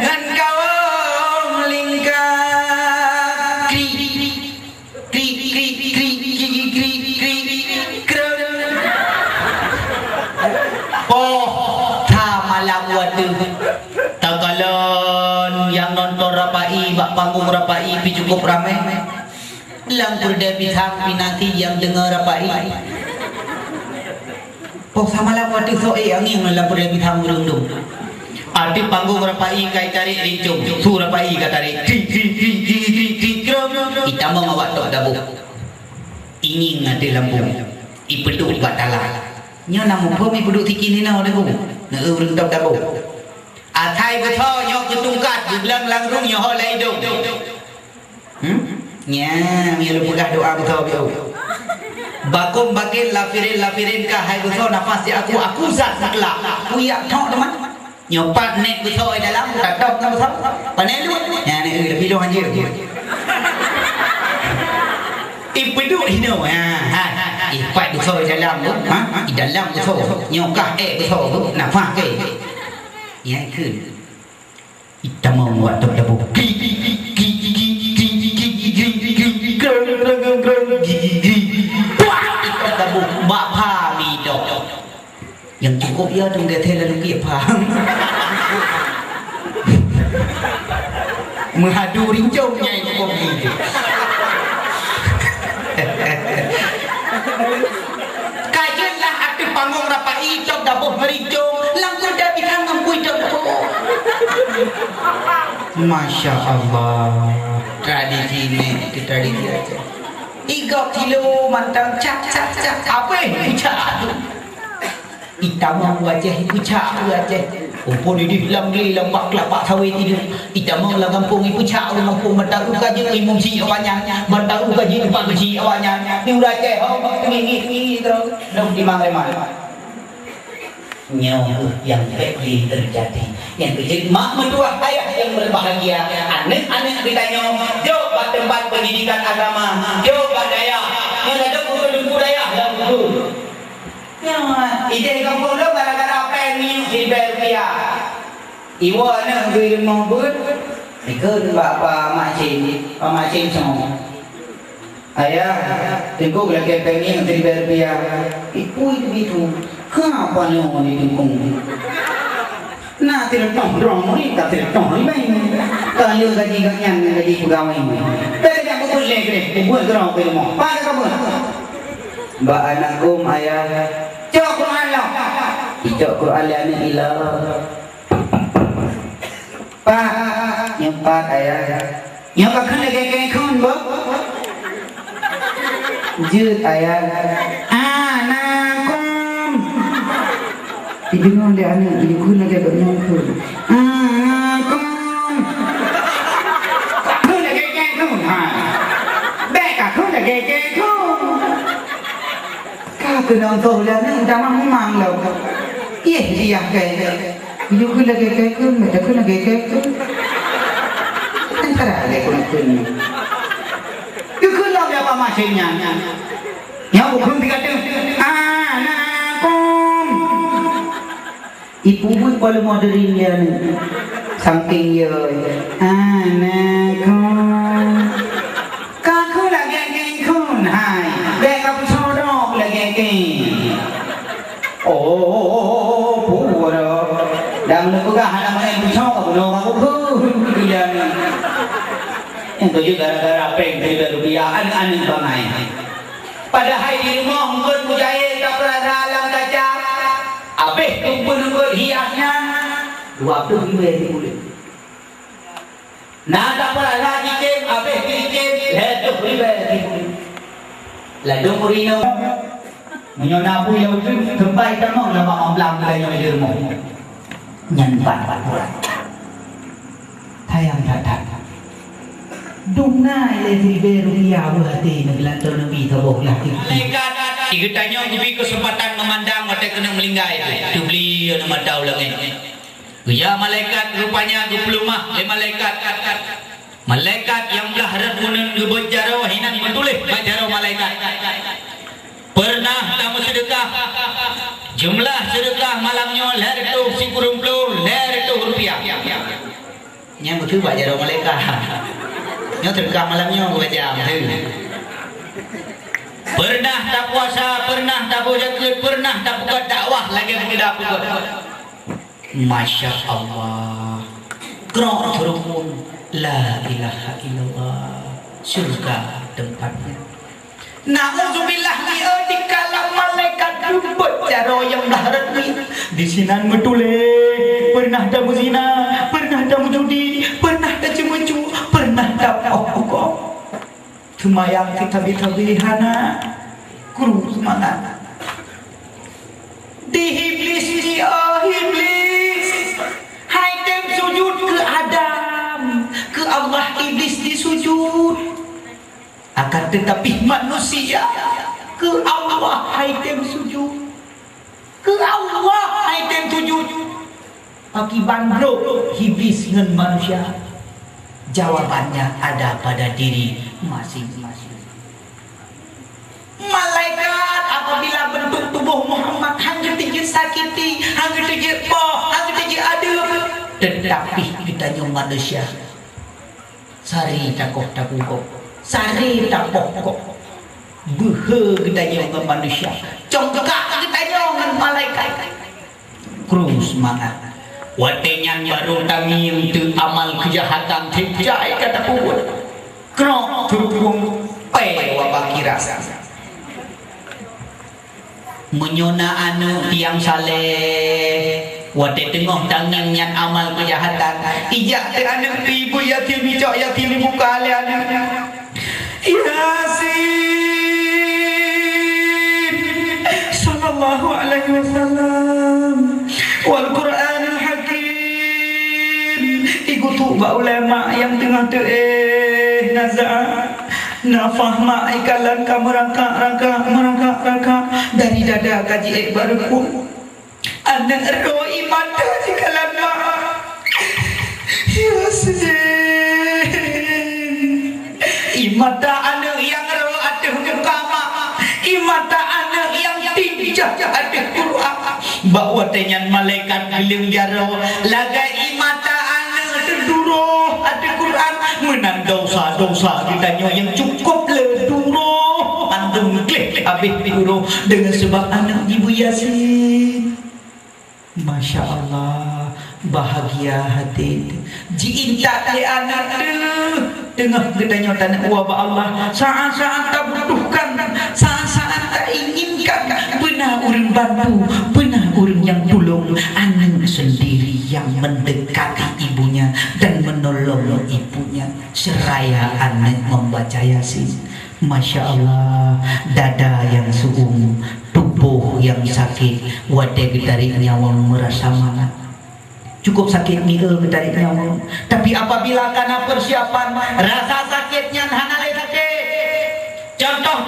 ngan kawong lingka malam waktu Tagalon yang nonton rapai bak panggung rapai pi cukup ramai lang purda bithang pinanti yang dengar rapai samalam waktu soe angin lang purda bithang urundung adi panggung rapai kai tarik rincung su rapai ka tarik kita mau ngawak tok dabu ingin ngade lambung ipeduk batala nyo namu phomi peduk tikin ni na ode ko na urung tok dabu athai betho nyo ketungkat lang lang rung nyo holai dong nya mi lu pegah doa betho bio bakum bagin lafirin ka hai betho nafas di aku zat mutlak kuyak thok teman nyo pat nek betho dalam tak tok ka betho panel lu nya ne lebih lo anjir ipedu hino ipat betho dalam tu di dalam betho nyo kah betho nafas ke yang kun kita mau buat dabu dabu bak pa mi dok yang cukup ya dong dia lalu ke pa menghadu rincungnya cukup ni kajianlah hati panggung rapai dok dabu merincung langsung dah bikang ngempui dok dabu Masya Allah tradisi ni itu tradisi aja 3 kilo mantang cak apa pucak tu itama wajah pucak tu aja umpun di dalam mak kelapa sawit itu itama lah kampung pucak tu kampung mantang kaji imum si awalnya mantang kaji empat si awalnya ni udah je ni terus dong di mana nyawa yang baik terjadi yang terjadi mak mentua ayah yang berbahagia anak-anak ditanya jauh ke tempat pendidikan agama jauh ke daya yang ada budaya yang betul ide kampung lo gara-gara apa ni Siberia iwa nak beri mabut ikut bapa macam semua ayah tengok lagi pengen Siberia ibu itu kenapa ni orang ni tengkung nak tertong drama ni tak tertong ni baik kalau gaji ganyan gaji pegawai ni tapi tak boleh ke buat gerang ke rumah pada kamu mbak anakku ayah cok Quran lah cok Quran lah ni ilah pak nyempat ayah nyempat kena geng-geng kun bu jut ayah anakku Idungan dia anak jadi guna dia bernyangkut. Aku nak geng tu, baik aku nak geng tu. Kau kena tahu lah ni dah memang lah. Dia geng. Ibu guna geng tu, mereka guna geng tu. Antara ada guna. Ibu guna apa macamnya? Yang bukan dikata ibu pun kalau moderin dia ni saking dia anakku kaku lagi gengkun hai bek aku sodok lagi geng pura dan menukah anak main pusok aku nak aku dia ni itu juga gara-gara peng rupiah anak-anak bangai padahal di rumah mungkin mujahid tak pernah dalam kaca habis kumpul-kumpul hiasnya 20 ribu boleh nak tak pernah lagi kem habis dikem 20 ribu lah 20 ribu Nyo na po yaw kembay tanong na mga blang kayo ilmu. Nyan ban. Tayang tata. Dungna ile riberu ya wahati naglanto na bita bok laki. Malaikat igetanyo diberi kesempatan memandang mata kena melinggai tu beli nama tahu lagi. Ya malaikat rupanya 20 mah malaikat. Malaikat yang belah harap munun gebojaro hinan menulis bajaro malaikat. Pernah kamu sedekah jumlah sedekah malamnya ler itu sikurumpul ler itu rupiah nya betul pak jaro malaikat nya sedekah malamnya berjam tu pernah tak puasa pernah tak zakat pernah tak buka dakwah lagi tidak buka Masya Allah Qur'an turun la ilaha illallah surga tempatnya. Na'udzubillah di kalam malaikat jumpa cara yang daharat ni di sinan metule pernah dah berzina pernah dah menjudi pernah dah cemucu pernah dah pokok semayang kita hana guru semangat di iblis hai tem sujud ke Adam ke Allah iblis disujud akan tetapi manusia ke Allah haitem sujud ke Allah haitem sujud akibat bro iblis dengan manusia jawabannya ada pada diri masing-masing. Malaikat apabila bentuk tubuh Muhammad hanya tinggi sakiti hanya tinggi poh hanya tinggi ada tetapi kita manusia sari takoh sari tak pokok behe gedanya dengan manusia congkak gedanya dengan malaikat kru semangat watenyan baru tangim tu amal kejahatan tejai kata kubur krok turung pe wabakira menyona anu tiang saleh wate tengok tangim nyan amal kejahatan ijak te anak ibu yatim ijak yatim buka ale anak Yasin sallallahu alaihi wasallam wal Qur'anul Hakim ikutu ba ulama yang tengah nazar nafah maikalan merangkak dari dada kaji baruku anak ro iman jikalan ma Yasin imata anak yang ro aduh kama imata anak yang tinjah aduh Quran bawa tenyan malaikat giling jaro laga imata anak terduro aduh Quran menang dosa-dosa ditanya yang cukup le duro andung klik habis duro dengan sebab anak ibu Yasin. Masya Allah bahagia hati jiinta di anak tengah gedanya tanah wabah Allah saat-saat tak butuhkan saat-saat tak inginkan benar urang bantu benar urang yang tolong anak sendiri yang mendekati ibunya dan menolong ibunya seraya anak membaca Yasin. Masya Allah dada yang suung tubuh yang sakit wadah dari nyawa merasa mangat cukup sakit mila dari nyawa tapi apabila karena persiapan rasa sakitnya hanale sakit contoh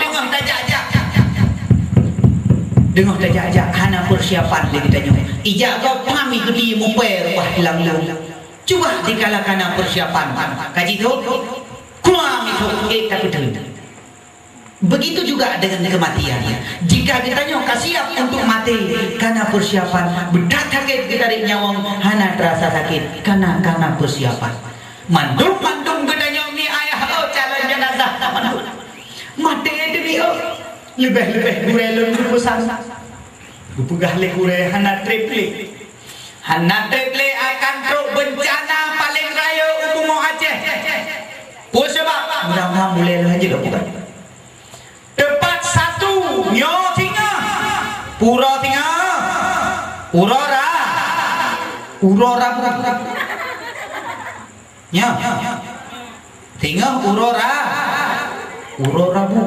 dengar tajak hana persiapan dia ditanya ijak kau pami gede muper wah hilang coba dikala karena persiapan kaji tu kuang itu tapi terlalu. Begitu juga dengan kematian. Jika ditanya kasiap untuk mati karena persiapan, berat sakit ditarik nyawang, hana terasa sakit karena persiapan. Mandung ditanya ni ayah oh calon jenazah mandung. Mati demi oh lebih gurelun kusan. Gupugah le gure hana triple akan truk bencana paling raya umum Aceh. Pun sebab mudah-mudahan boleh lanjut bukan. Tempat satu nyo tinggal pura tinggal urora nya tinggal urora bu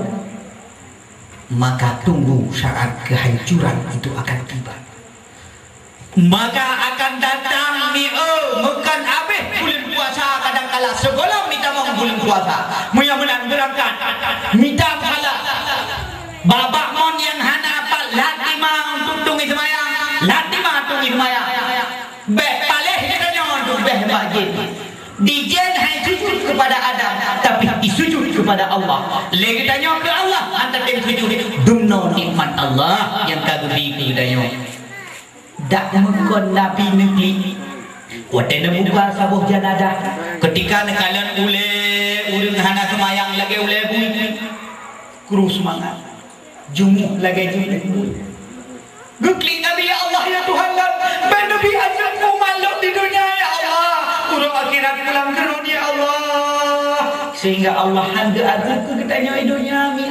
maka tunggu saat kehancuran itu akan tiba. Maka akan datang makan habis bulan puasa kadang-kala sebelum kita mau bulan puasa. Mudah-mudahan berangkat minta pahala. Babak mon yang hana apa latima untuk tungi semayang, latima tungi semayang. Beh paleh katanya untuk beh masjid. Dijen hai sujud kepada Adam tapi disujud kepada Allah. Lagi tanya ke Allah antar tim sujud. Dumno nikmat Allah yang kagumi kudanya. Dak mengkon Nabi negeri. Wadena buka sabuh janadah. Ketika nekalan ule urang hana semayang lagi ule bui. Kru semangat. Jumuh lagi jumuh. Gukli Nabi ya Allah ya Tuhan dan Nabi ajakmu makhluk di dunia ya Allah. Urang akhirat pulang ke dunia Allah. Sehingga Allah handa aku ketanya dunia mi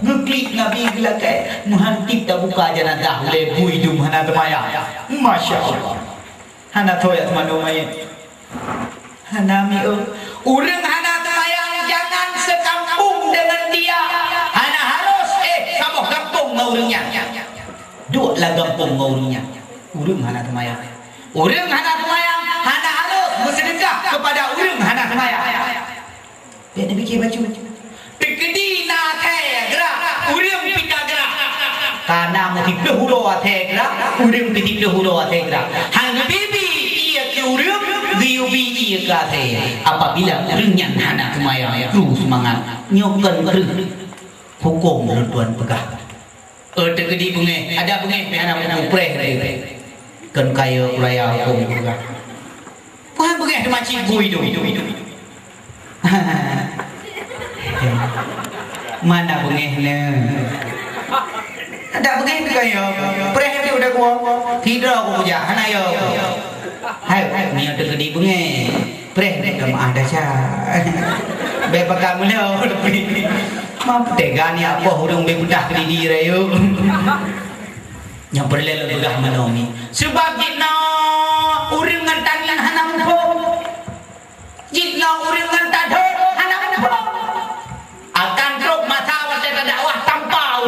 Gukli Nabi gelakai muhantip tak buka jenazah oleh bui dum hana temaya. Masya Allah. Hana toya temanu mayat. Hana mi urang hana temaya jangan sekampung dengan dia. Hana harus sabuh kampung ngaurangnya. Dua lah kampung ngaurangnya. Urang hana temaya. Urang hana temaya hana harus bersedekah kepada urang hana temaya. Dia Nabi ke baju. Pikedi na the gerak urang pita gerak. Kana mati dahulu ate gerak urang piti dahulu ate gerak. Hang bibi ia ke urang biubi ia ke ate. Apabila urangnya hana temaya terus semangat nyokan kereng hukum tuan pegah. Tegedi bunge ada bunge hana mupreh kan kaya raya hukum pegah. Puan bunge macam bui tu. Mana bengehnya? Ada bengeh kaya. Preh dia udah gua. Tidur aku puja. Hana yo. Hai, ni ada gede bengeh. Preh kamu ada sah. Bebak kamu lo. Mampu tega ni apa hurung bebudah ke diri rayu. Yang perlu bedah manomi. Sebab kita urang ngantan yang hana mpo. Jika urang ngantan hana mpo. Akan teruk masa waktu dakwah tanpa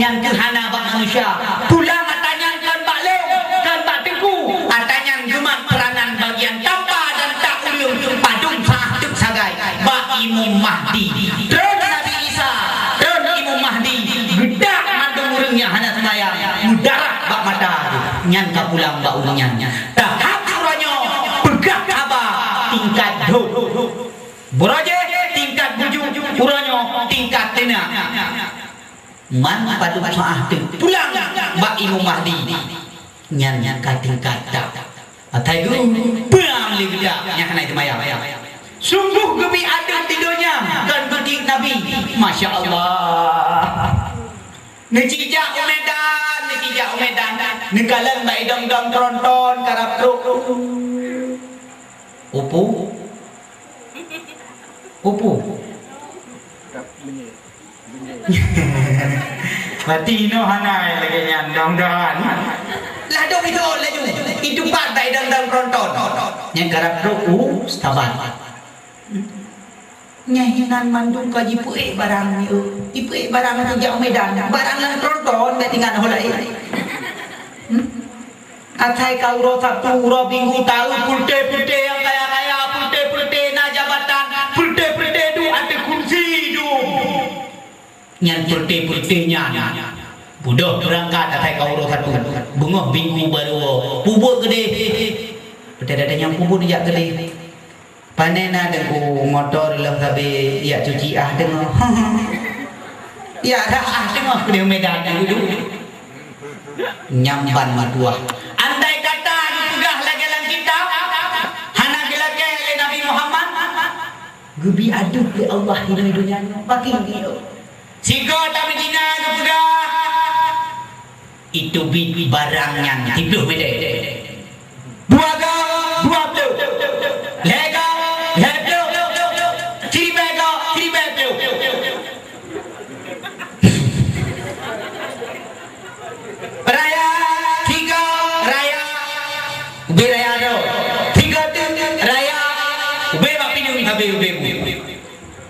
yang kehana bak manusia. Pulang atanya kan balik kan bak tengku. Atanya cuma peranan bagian tanpa dan tak ulung padung sahtuk sagai. Bak Imam Mahdi. Dan Nabi Isa dan Imam Mahdi. Gedak mandung urangnya hana semaya. Mudarat bak mata. Nyan ka pulang bak urangnya. Tahap suranya pegak abah tingkat do. Beraje tingkat bujuk uranya tingkat tena. Man padu saah tu pulang bak Imam Mahdi. Nyan ka tingkat tak. Atai guru pulang lagi dak yang naik maya. Sungguh gebi ada tidurnya dan budi Nabi. Masya Allah. Nekijak umedan. Nekalan mai dong tronton karap truk. Upu. Mati no hanai lagi nyandong dan. Ladong itu laju. Itu partai dan tronton. Yang karap truk stabat. Nyahinan mandung kaji puek barang ni ipuek barang tu jauh medan barang lang tronton dah tinggal holai. Atai kau rotak tu robingu tahu pulte yang kaya pulte na jabatan pulte tu ada kursi tu. Nyan pulte-nya. Budak berangkat atai kau rotak tu bungoh bingu baru bubur gede. Ada yang bubur dia gede. Panena dengan motor lah tapi ya cuci dengan ya dah dengan dia medan dulu nyamban maduah. Andai kata digugah lagi lang kita hana gelake oleh Nabi Muhammad gebi aduk oleh Allah di dunia bagi dia sigo tapi dina digugah itu barang yang tidur beda dua blue lega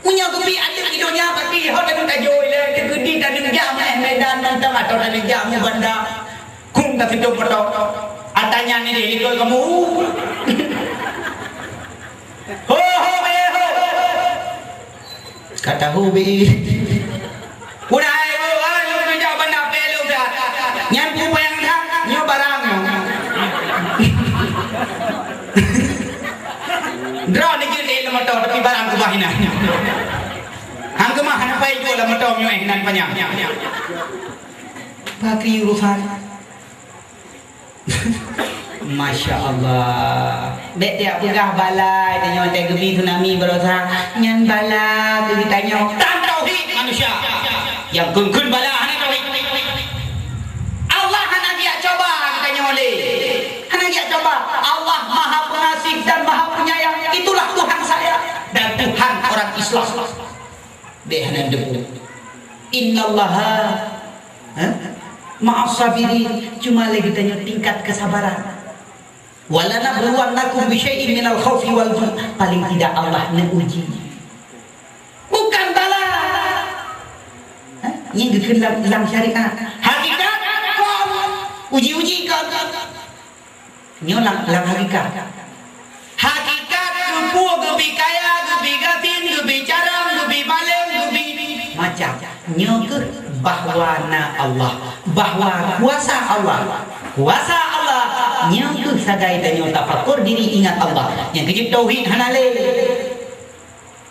punya kopi ada di dunia nya pati ho dan tajoi le kedi dan jam medan nanti atau dan jam banda kum tak hidup pada atanya ni dia ikut kamu ho kata hobi udah lu kerja benda pelu dah nyampu yang dah nyo barang draw ni kita motor tapi barang ke bahina hang ke mah hana pai jual motor nyo nan panjang pakai urusan Masya Allah. Dek dia pegah balai tanya teh gebi tsunami berosa. Nyan bala gebi tanya tan tauhid manusia. Yang kun bala hana tauhid. Allah hana dia coba kita nyole. Hana dia coba. Allah Maha Pengasih dan Maha Penyayang. Itulah Tuhan saya dan Tuhan orang Islam. Dek hana debu. Innallaha ma'as sabirin. Cuma lagi tanya tingkat kesabaran. Wala nabluwannakum bi syai'in minal khaufi wal ju'. Paling tidak Allah menguji. Bukan bala. Yang gekelam dalam syariat. Hakikat uji-uji kan. Nyolang dalam hakikat. Hakikat kupu gebi kaya, gebi gatin, gebi jarang, gebi malam, gebi macam. Nyokut bahwa Allah, bahwa kuasa Allah. Kuasa Allah nyangku sadai dan nyata tafakur diri ingat Allah yang kejip tauhid hanale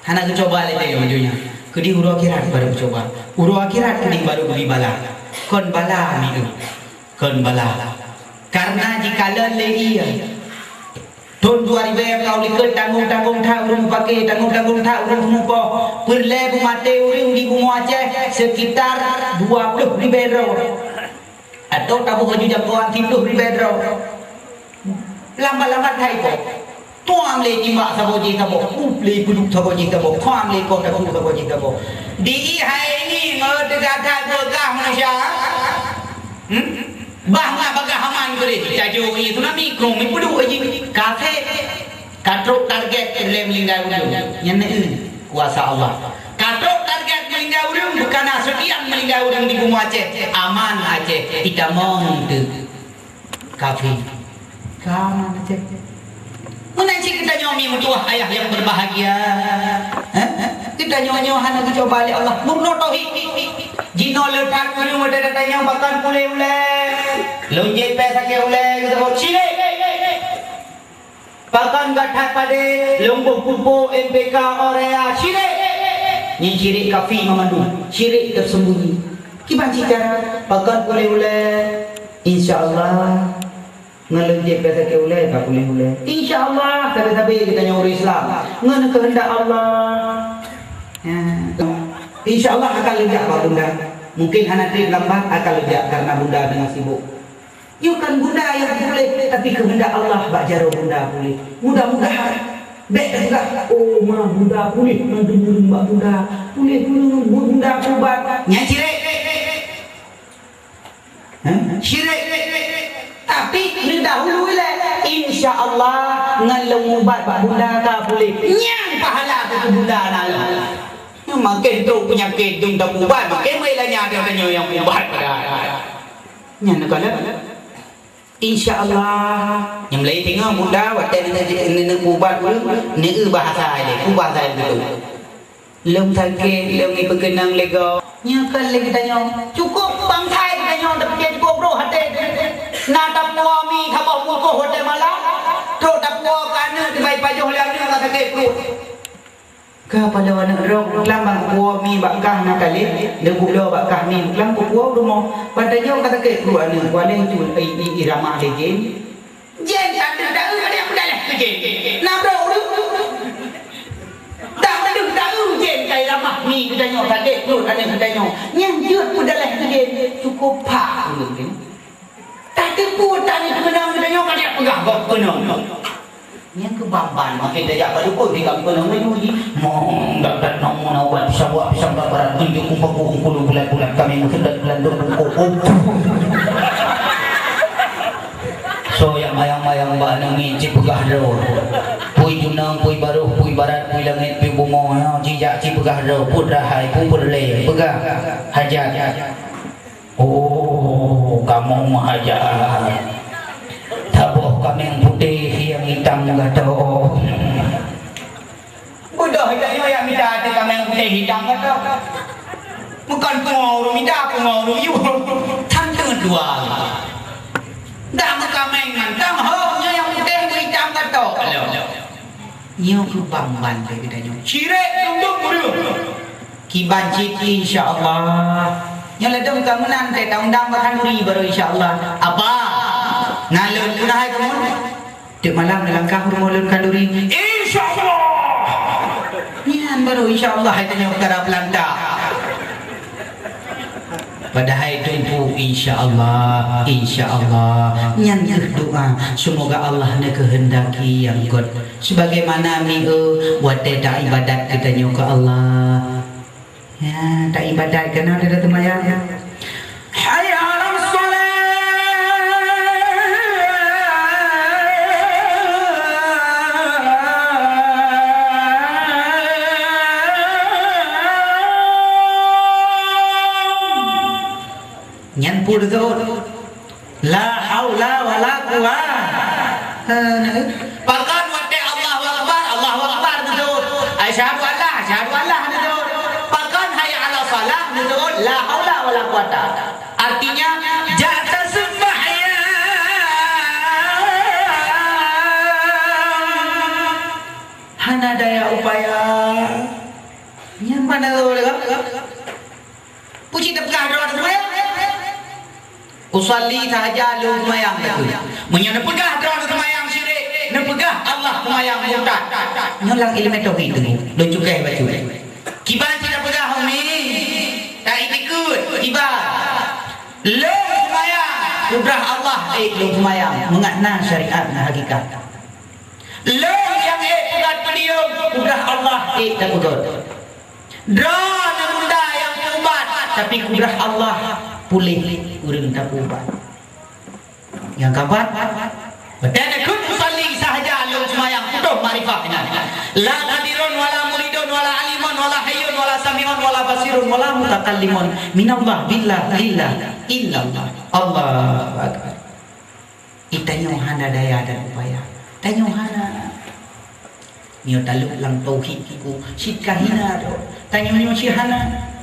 hana coba le teh majunya kedi uru akhirat baru coba uru akhirat kedi baru beli bala kon bala ni kon bala karena jika le iya tahun 2000 kau lihat tanggung tha urung pakai tanggung tha urung mupo perle bumate urung di Bumu Aceh sekitar 20.000 atau tabu haju jangkauan tidur di bedro lama-lama thai ko tuang le timbak saboji tabo uple puluk saboji tabo kham le ko tabu saboji tabo di hai ni ngedegata gagah manusia bahma bagah haman gure jajo itu nami krom mi pudu aji kafe katrok target le melinggai udung nyane kuasa Allah katrok target melinggai udung bukan sekian melinggai udung di Bumu Aceh aman Aceh tidak mau tu kafe kaman Aceh menaci kita nyomi mutuah ayah yang berbahagia kita nyonya hana coba oleh Allah murno tauhid jino letak punya modal tanya bahkan pulih lonjek pesa ke ule kita bawa cire bahkan gathak pada lombok pupuk MPK Orea cire ni cire kafi memandu cire tersembunyi kiban cara bahkan pulih insyaallah ngelonjek pesa ke ule tak pulih insyaallah tapi kita nyuri Islam ngana kehendak Allah insyaallah akan lega Pak Bunda mungkin hana trip lambat akan lega karena Bunda dengan sibuk. You kan Bunda yang boleh, tapi kehendak Allah bak jaro Bunda boleh. Mudah-mudahan dek juga. Oh, mah Bunda boleh, nanti burung bak Bunda boleh Bunda kubat. Nya cirek. Cirek. Tapi ni dahulu le, insya-Allah ngalung ubat bak Bunda ka boleh. Nyang pahala ke Bunda nala. Yang makin tu penyakit tu tak ubat, makin mai lah nya dia yang ubat pada. Nya nak kala InsyaAllah yang lain tengok muda waktu ni ubat pun ni bahasa dia bahasa itu lem sakit lem ni berkenang lego nyakan lagi tanya cukup bang Thai tanya tapi dia cukup bro hati nak tak puas mi khabah mukoh hotel malam terus tak puas kerana terbaik pajuh liang ni tak sakit perut kepada anak rong lambang puas mi bakah nak kali lebuk lo bakah mi lam puas rumah padanya kata ke perut ni kualeng tu irama legen jen ada dah ada apa dah jen nak bro dah ada jen kai ramah mi katanya tadi perut ada katanya yang jut pudalah jen cukup pak tadi pun tadi kena katanya kada pegang kena yang kebamban makin dajak pada pun di kampung nama ni mong dapat nama awak bisa buat bisa barat tunjuk kumpul bulan-bulan kami mungkin bulan kumpul so yang mayang-mayang mbak nangi cipegah ro pui junang pui baruh pui barat pui langit pui bumo jijak cipegah pegah ro putra hai pupur le pegah hajat. Oh, kamu hajat. Taboh kami yang putih yang hitam gato. Udah hajat yang minta hati kami yang putih hitam gato. Bukan pengawal minta pengawal you. Tanda dua. Dah kami mantang hanya yang putih hitam gato. Nyo bang kita nyo. Cirek tunduk buru. Kiban cik insya-Allah. Yang ledem kamu nanti tahun dang bakanduri baru insya-Allah. Apa? Ngalun kuna hai kamu? Dek malam langkah rumulun kanduri. Insya-Allah. Nian baru insya-Allah hai tanya perkara pelanta. Padahal tumpu insya-Allah, insya-Allah. Nian berdoa semoga Allah nak kehendaki yang god. Sebagaimana wate dak ibadat kita nyo ke Allah. Ya, tak ibadat kena ada temayang. Hayya 'alas shalah. Nyan pur tu. La haula wala quwwata. Pakan wate Allahu akbar, Allahu akbar tu. Asyhadu an la tu. La haula wala quwata. Artinya jata sembahyang hana daya upaya. Yang mana puji tepkah doa sembahyang. Usalli sahaja lu sembahyang betul. Menyana pegah doa sembahyang syirik. Nepegah Allah sembahyang murtad. Nyolang ilmu tauhid tu. Lu cukai baju. Kiban tidak pegah umi. Tak ikut ibadah. Lu sembahyang kudrah Allah lu sembahyang mengatna syariat dan hakikat. Lu yang pegat pedium kudrah Allah tak pegat. Dra dan bunda yang ubat tapi kudrah Allah pulih urang tak ubat. Yang kabat betul kun musalli sahaja lu sembahyang kuduh marifah la qadirun wala muridun wala alimun wala hayyun wala samiun wala basirun wala mutakallimun minallah billah lillah illallah Allahu akbar. Itanyo hana daya dan upaya. Tanyo hana nyo taluk lang tauhid ku sikahina do. Tanyo nyo si hana.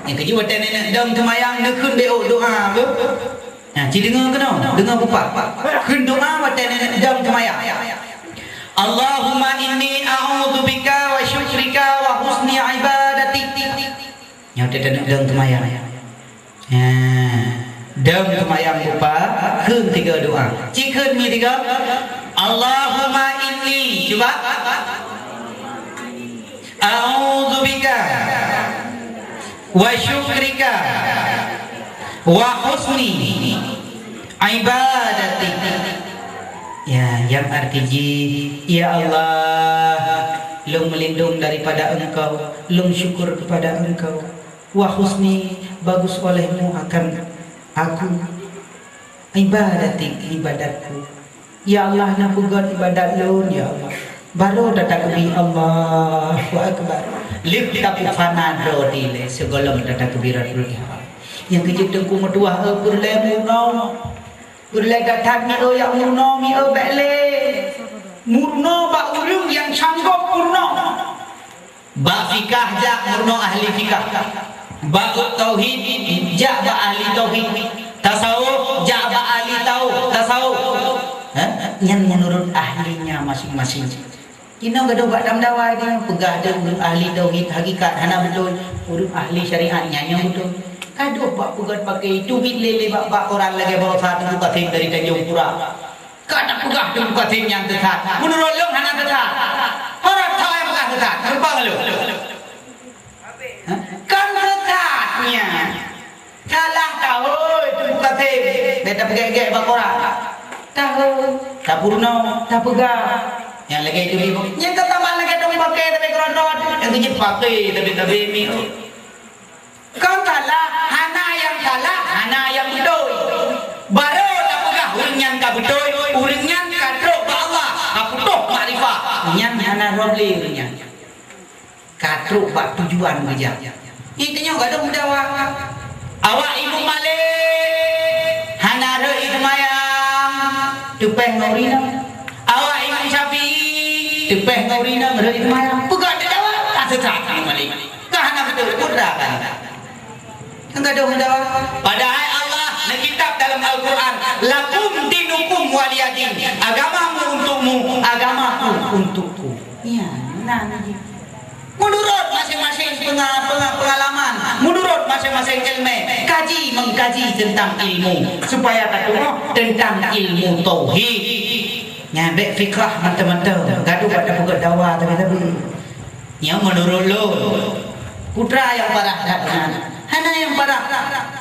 Yang kedua tenek dam temayang nekun doa ke? Nah, ci dengar ke no? Dengar bupak. Kun doa wa tenek dam temayang. Allahumma inni a'udzubika wa syukrika wa husni ibadatik. Yang tenek dam temayang. Dam temayang bupak, kun tiga doa. Ci kun mi tiga. Allahumma inni coba. A'udzubika wa syukrika wa husni ibadatik. Ya, yang artinya ya Allah, lu melindung daripada engkau, lu syukur kepada engkau, wa husni bagus olehmu akan aku, ibadatik ibadatku. Ya Allah, nak buat ibadat lu ya Allah. Baru datang ke Allahu akbar. Lip tapi fana rodi le segolong datang ke birat yang kejip dengku medua purle murno purle datang ni yang murno mi bele murno ba urung yang sanggup murno ba fikah ja murno ahli fikah ba tauhid ja ba ahli tauhid tasawuf ja ba ahli tasawuf yang menurut ahlinya masing-masing. Kina gaduh bak damdawai dia pegah dia ahli tauhid hakikat hana betul urut ahli syariatnya yang betul. Kaduh bak pegat pakai tubit lele bak orang lagi bawa satu katim dari Tanjung Pura. Kada pegah tu katim yang tetap. Menurut lu hana tetap. Orang tahu yang pegah tetap. Terbang lu. Kan tetapnya. Kalah tahu itu katim. Beta pegak-gek bak orang. Tahu. Tak purno, tak pegah. Yang lagi itu ibu, yang ketaman lagi dong pakai tapi keronot, yang tujuh pakai tapi mi. Kau kalah, hana yang betul. Baru tak pegah uringan ka betul, uringan ka truk ba Allah, aku toh makrifah. Yang hana robli uringan. Katruk bak tujuan kerja. Ini tanya gaduh dawa. Awak ibu Malik. Hanara ibu mayang. Tupeng ngorina. Awak ibu Syafi'i. Tupeng ngorina ngara ibu mayang. Pegat dawa. Asal ibu Malik. Kahana betul putra kan. Gaduh dawa. Padahal Allah na kitab dalam Al-Quran. Lakum dinukum waliyadin. Agamamu untukmu, agamaku untukku. Ya, nanti. Menurut masing-masing pengalaman, menurut masing-masing ilmu, kaji mengkaji tentang ilmu supaya ketemu tentang ilmu tauhid. Nyabek fikrah mantap-mantap. Gaduh pada buka dakwah tapi yang menurut lo putra yang parah dan hana yang parah.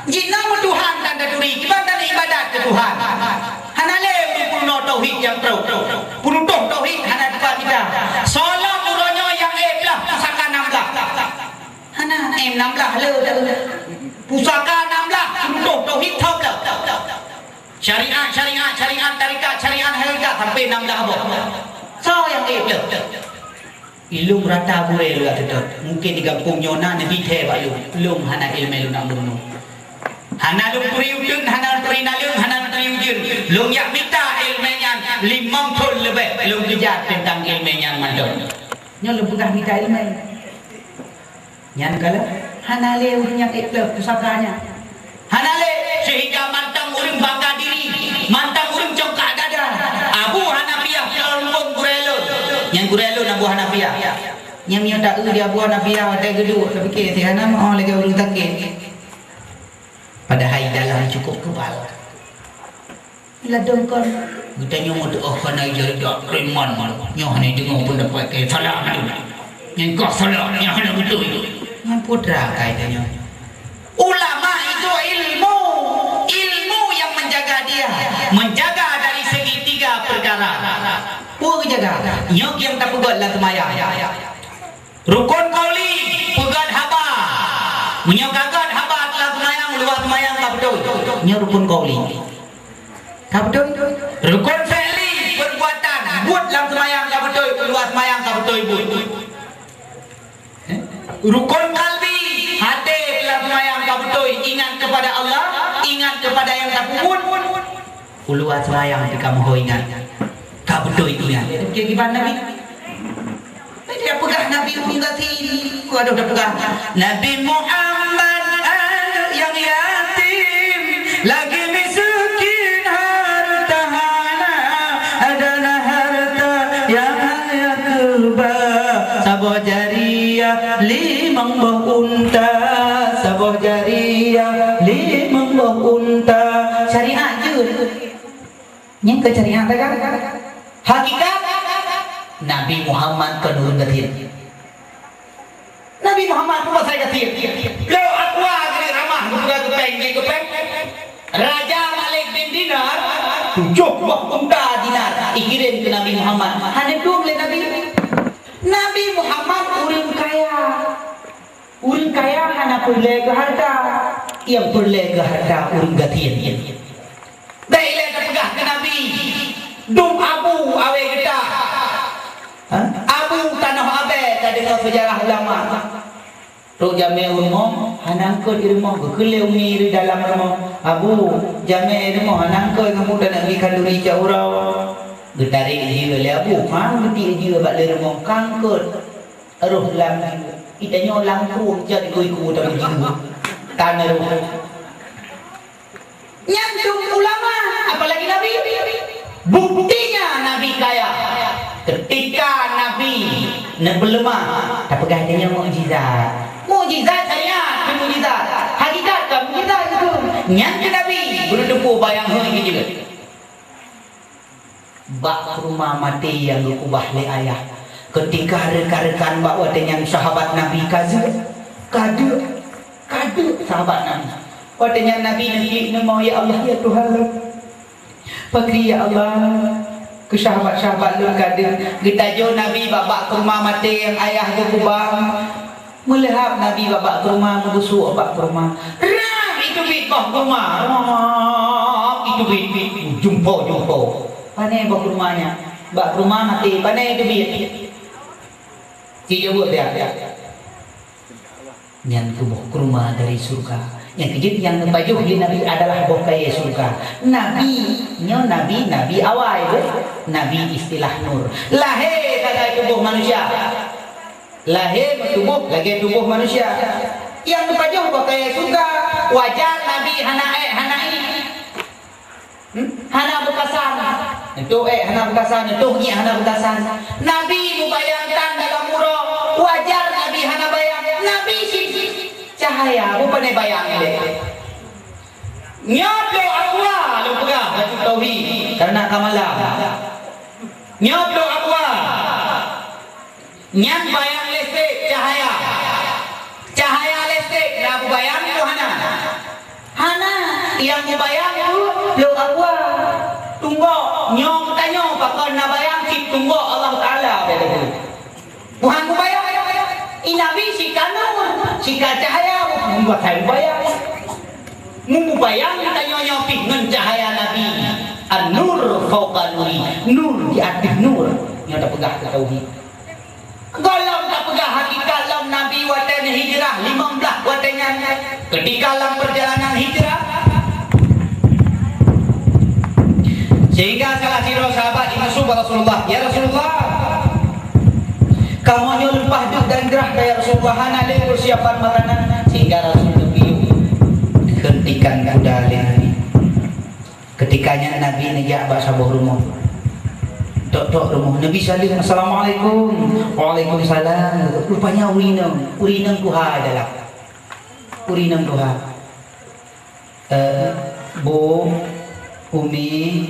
Jina Tuhan dan duri ibadat ibadat ke Tuhan. Hana le puno tauhid yang pro. Puno tauhid hana depan kita. Solat muronyo yang eblah pusaka 16. Hana 16 le pusaka 16 puno tauhid thap le. Syariat tarikat syariat hakikat sampai 16 abah. So yang eblah. Ilum rata boleh lu ada mungkin di kampung Yona nabi teh bayu lum hana ilmu lu nak bunuh hana lum priudun hana trinalum hana triudun lum yak minta ilmunya 5 tahun lebih lum kejar tentang ilmunya mandor nya lum pegang minta ilmu nyan kala hana le urang yang ikhlas pusakanya hana le sehingga mantang urang bangga diri mantang urang congkak dada Abu Hanafiyah lombong gurelo yang gurelo Abu Hanafiyah yang tak dia Abu Hanafiyah ada geduk tapi ke tiana mau lagi urang takik padahal dalam cukup kebal la dongkon kita nyomo doa kana jadi dak reman nyoh ni dengar pendapat ke salah yang kau salah yang hana betul yang putra kaitanya ulama itu ilmu yang menjaga dia menjaga dari segi 3 perkara pun jaga nyok yang tak pegat lah semaya rukun qauli pegat haba menyok gagat haba telah semayang luar semayang tak betul nyok rukun qauli tak betul rukun fi'li perbuatan buat dalam semayang tak betul luar semayang tak betul rukun kalbi hati dalam semayang tak betul ingat kepada Allah ingat kepada yang tak pun luar semayang di kamu ingat tak betul ingat dia gimana Nabi dia pegang Nabi Muhammad ini ada pegang Nabi Muhammad yang yatim lagi miskin hartahana adalah harta yang hanya keba sabah jariah 5 buah unta sabah jariah 5 buah unta syariat je yang ke syariat kan hakikat Nabi Muhammad kenurun gatir Nabi Muhammad pun pasal gatir lo akwa jadi ramah buka kepeng Raja Malik bin Dinar 7 buah unta dinar ikirim ke Nabi Muhammad hanya dua oleh Nabi Muhammad urang kaya hanya perle ke harta yang perle ke harta urang gatir baiklah terpegah ke Nabi dum Abu awe kita Abu tanah abe tak dengar sejarah lama Rok jame rumah hanangkut di rumah berkeleu mi di dalam rumah Abu jame rumah hanangkut kamu dah nak pergi kanduri caurau getarik dia le Abu mang beti dia bak le rumah kangkut roh lam kita nyo langkung jadi kuiku tak jiwa tanah rumah nyandung ulama apalagi Nabi buktinya Nabi kaya ketika Nabi nebelema tak pegang dia mukjizat saya mukjizat hakikat ke mukjizat itu yang Nabi berdepu bayang hoi juga bak rumah mati yang kubah le ayah ketika rekan-rekan bawa dengan sahabat Nabi kadu sahabat Nabi wadanya Nabi nama ya Allah ya Tuhan pagi ya Allah ke sahabat-sahabat lu kada kita jo Nabi babak ke rumah mati yang ayah ke kubah melihap Nabi babak ke rumah membusuk babak ke rumah ram itu bikah rumah itu bik jumpa panai babak rumahnya bak rumah mati panai itu bik dia buat dia Yang kubuh kurma dari surga. Yang kejut yang bajuh di Nabi adalah bokai surga. Nabi awal itu. Nabi istilah nur. Lahir pada tubuh manusia. Lahir tubuh lagi tubuh manusia. Yang bajuh bokai surga. Wajar Nabi hana bekasan. Itu hana bekasan. Itu hana bekasan. Nabi membayangkan dalam murah. Wajar Nabi hana bayang. Nabi cahaya bukan bayang dia. Nyablo akwa lu pegang baju tauhid karena kamalah. Nyablo akwa. Nyam bayang listrik cahaya. Cahaya listrik na bayang tu hana yang bayang tu lu akwa. Tunggu nyong tanya pakon na bayang si tunggu Allah Taala. Tuhan bayang Nabi si kanur, si cahaya, membuat saya bayang. Membayang tanya dengan cahaya Nabi. An-nur fauqa nuri, nur di atas nur yang tak pegah tauhid. Kalau tak pegah hakikat lam Nabi watan hijrah 15 watannya ketika lam perjalanan hijrah. Sehingga salah satu sahabat dimasuk Rasulullah, ya Rasulullah, kamu nyumpah duk dan gerah kaya Rasulullah ada persiapan makanan sehingga Rasul terpiu hentikan kuda Nabi. Ketikanya Nabi nejak bahasa bawah rumah. Tok rumah Nabi salim assalamualaikum. Waalaikumsalam. Rupanya urinam kuha adalah urinam kuha. Bu Umi,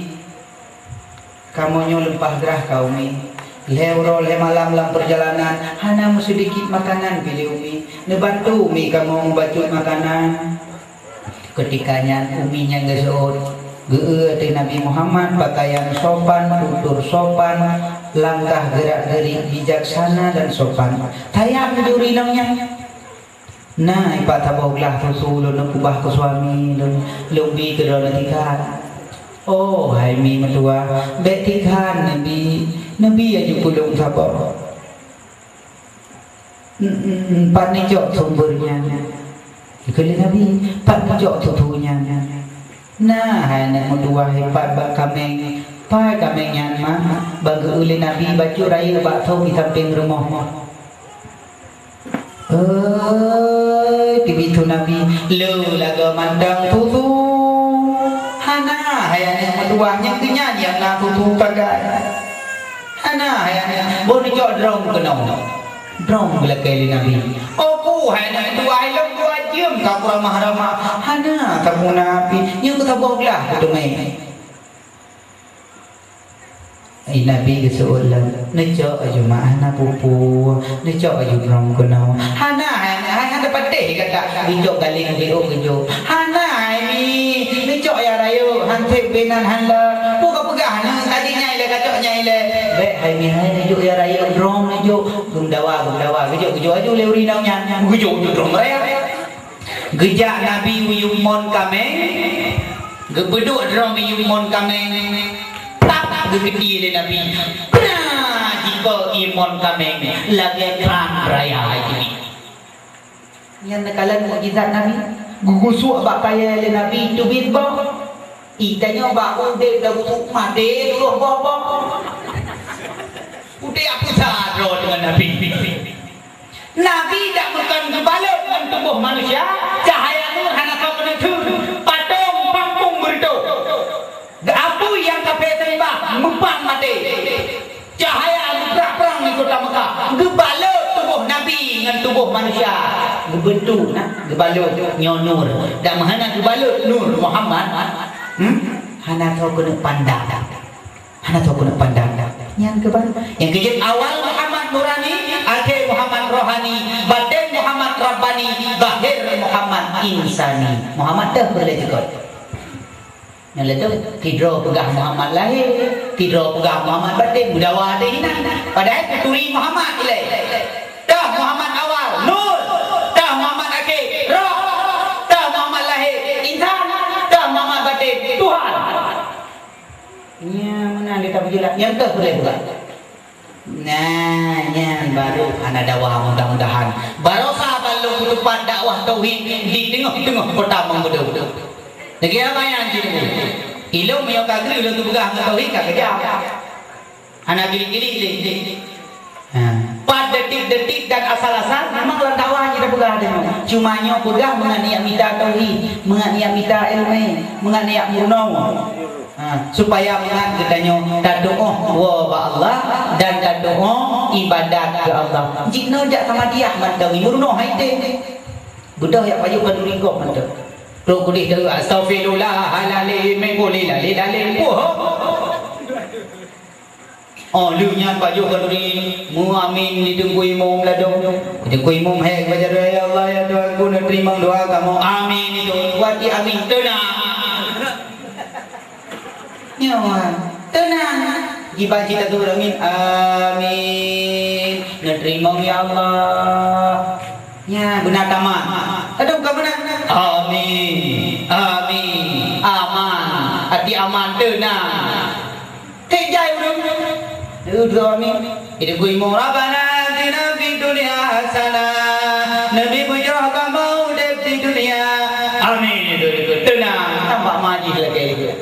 kamu nyumpah gerah kau Umi. Lewrol malam lam perjalanan hana sedikit makanan pilih Umi nebantu Umi kamu membacut makanan. Ketikanya Uminya ngeseot geut Nabi Muhammad pakaian sopan, tutur sopan, langkah gerak-gerik bijaksana dan sopan. Tayang juri namanya. Nah, ipat tabaulah Rasul nak ubah ke suami dan lumbi ke dalam tikan. Oh, hai mi metua, betikan Nabi aja pulung sabar. Empat nejok sumbernya. Kalau Nabi empat nejok tutunya. Nah, anak metua hebat bak kameng. Pai kamengnya mah bagi oleh Nabi baju raya bak tau di samping rumah. Tibitu Nabi lu laga mandang tutu. Hana hayane metuanya kenyan yang nak tutu pakai. Ana hayane bon jok drong kenong drong belakali Nabi oku hayane dua ilmu dua jam ka ramah-ramah hana kamu Nabi yang kita boglah dumai ai Nabi kesoalan nejok aju mana pupu nejok aju drong kenong hana hayane patih kata dijok galing biru kejo hana ini nejok ya rayo hantep benan handa puka pegah hana tadinya ile kacoknya ile baik hai nejok ya raya drong nejok gumdawa gejok aju le urinau nya gejok drong raya gejak Nabi uyumon kameng gebeduk drong uyumon kameng tak gegedi le Nabi nah jika imon kameng lagi kan raya ini yang nakalan mukjizat Nabi gugusuk bak kaya le Nabi tu bitbang itanya bak unde dah busuk made dulu bapa udah aku sadar dengan Nabi. Nabi tak makan kebalut dengan tubuh manusia. Cahaya nur hana kau kena tu. Patung pampung berdo. Apu yang kafe terima mempang mati. Cahaya berperang perang di kota Mekah. Gebalut tubuh Nabi dengan tubuh manusia. Gebentuk nak gebalut nyonur. Dan hana gebalut nur Muhammad. Hana kau kena pandang. Hana kau kena pandang. Yang kejut awal Muhammad Nurani, akhir Muhammad Rohani, batin Muhammad Rabbani, bahir Muhammad Insani. Muhammad dah boleh juga. Yang itu tidro pegah Muhammad lahir, tidro pegah Muhammad batin, budawa ada hina. Padahal kuturi Muhammad ilai. Dah Muhammad awal Nur, dah Muhammad akhir Roh, dah Muhammad lahir Insan, dah Muhammad batin Tuhan. Mana kita berjalan yang tu boleh buka. Nah, yang baru anak dakwah mudah-mudahan. Barokah balung ketupat dakwah tauhid di tengah-tengah kota Mangkudu. Lagi apa yang anjing ni? Ilmu yang kagri lu tu pegang tauhid kak kerja. Anak gili-gili. Pada detik-detik dan asal-asal memang dakwah kita pegang dia. Cuma nyo pegang mengenai minta tauhid, mengenai minta ilmu, mengenai murno. Supaya mengat katanya tadoa wa Allah dan tadoa ibadat ke Allah. Jikno jak sama dia mandawi murno haite. Budak yang payu kan ringkop mantap. Pro kudih tu astaghfirullah halalim bolehlah lilalil puh. Oh lunya payu kan ring muamin ditunggu imam ladong. Ditunggu imam hai baca doa ya Allah ya Tuhan ku terima doa kamu. Amin itu. Buat dia amin tenang. Nyawa tenang gibah kita tu amin amin nerima ya Allah ya benar tamat ada bukan benar amin amin aman hati aman tenang tejai udah amin itu gue mau rabbana atina fid dunya hasanah nabi bujrah kamu di dunia amin itu tenang tambah majid lagi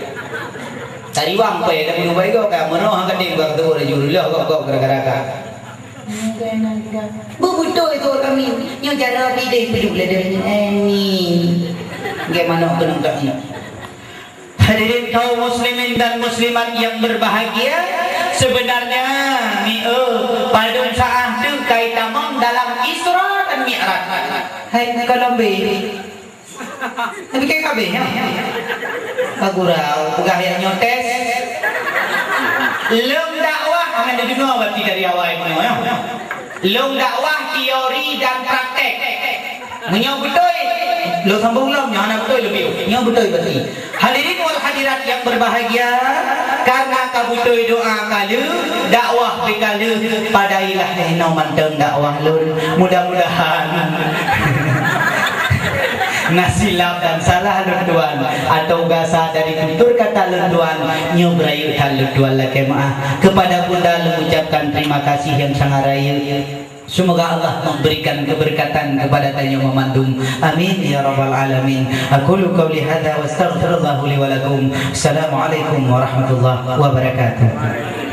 Tari wang pe dah mulu baik kau kan menoh angkat ding bang tu dah jurulah kau gara-gara. Bu betul itu kami. Yang cara bidai peluk le dia. Amin. Bagaimana kena tak ni? Hadirin kaum muslimin dan muslimat yang berbahagia, sebenarnya ni pada saat tu kaitamam dalam Isra dan Mi'raj. Hai kalau be. Tapi kayak kabehnya. Kagurau, pegah yang nyotes. Lem dakwah, akan ada dua berarti dari awal ini. Lem dakwah teori dan praktek. Menyau betul. Lo sambung lo, nyana betul lebih. Nyau betul berarti. Hadirin wal hadirat yang berbahagia, karena kabutoi doa kalu, dakwah bekalu, padailah hina manteng dakwah lun. Mudah-mudahan nasilap dan salah lunduan atau gasa dari tutur kata lunduan nyubrayu hal lunduan lagi maaf kepada bunda mengucapkan terima kasih yang sangat raya. Semoga Allah memberikan keberkatan kepada tanya memandung. Amin ya rabbal alamin. Aqulu qawli hadza wa astaghfirullah li wa lakum. Assalamualaikum warahmatullahi wabarakatuh.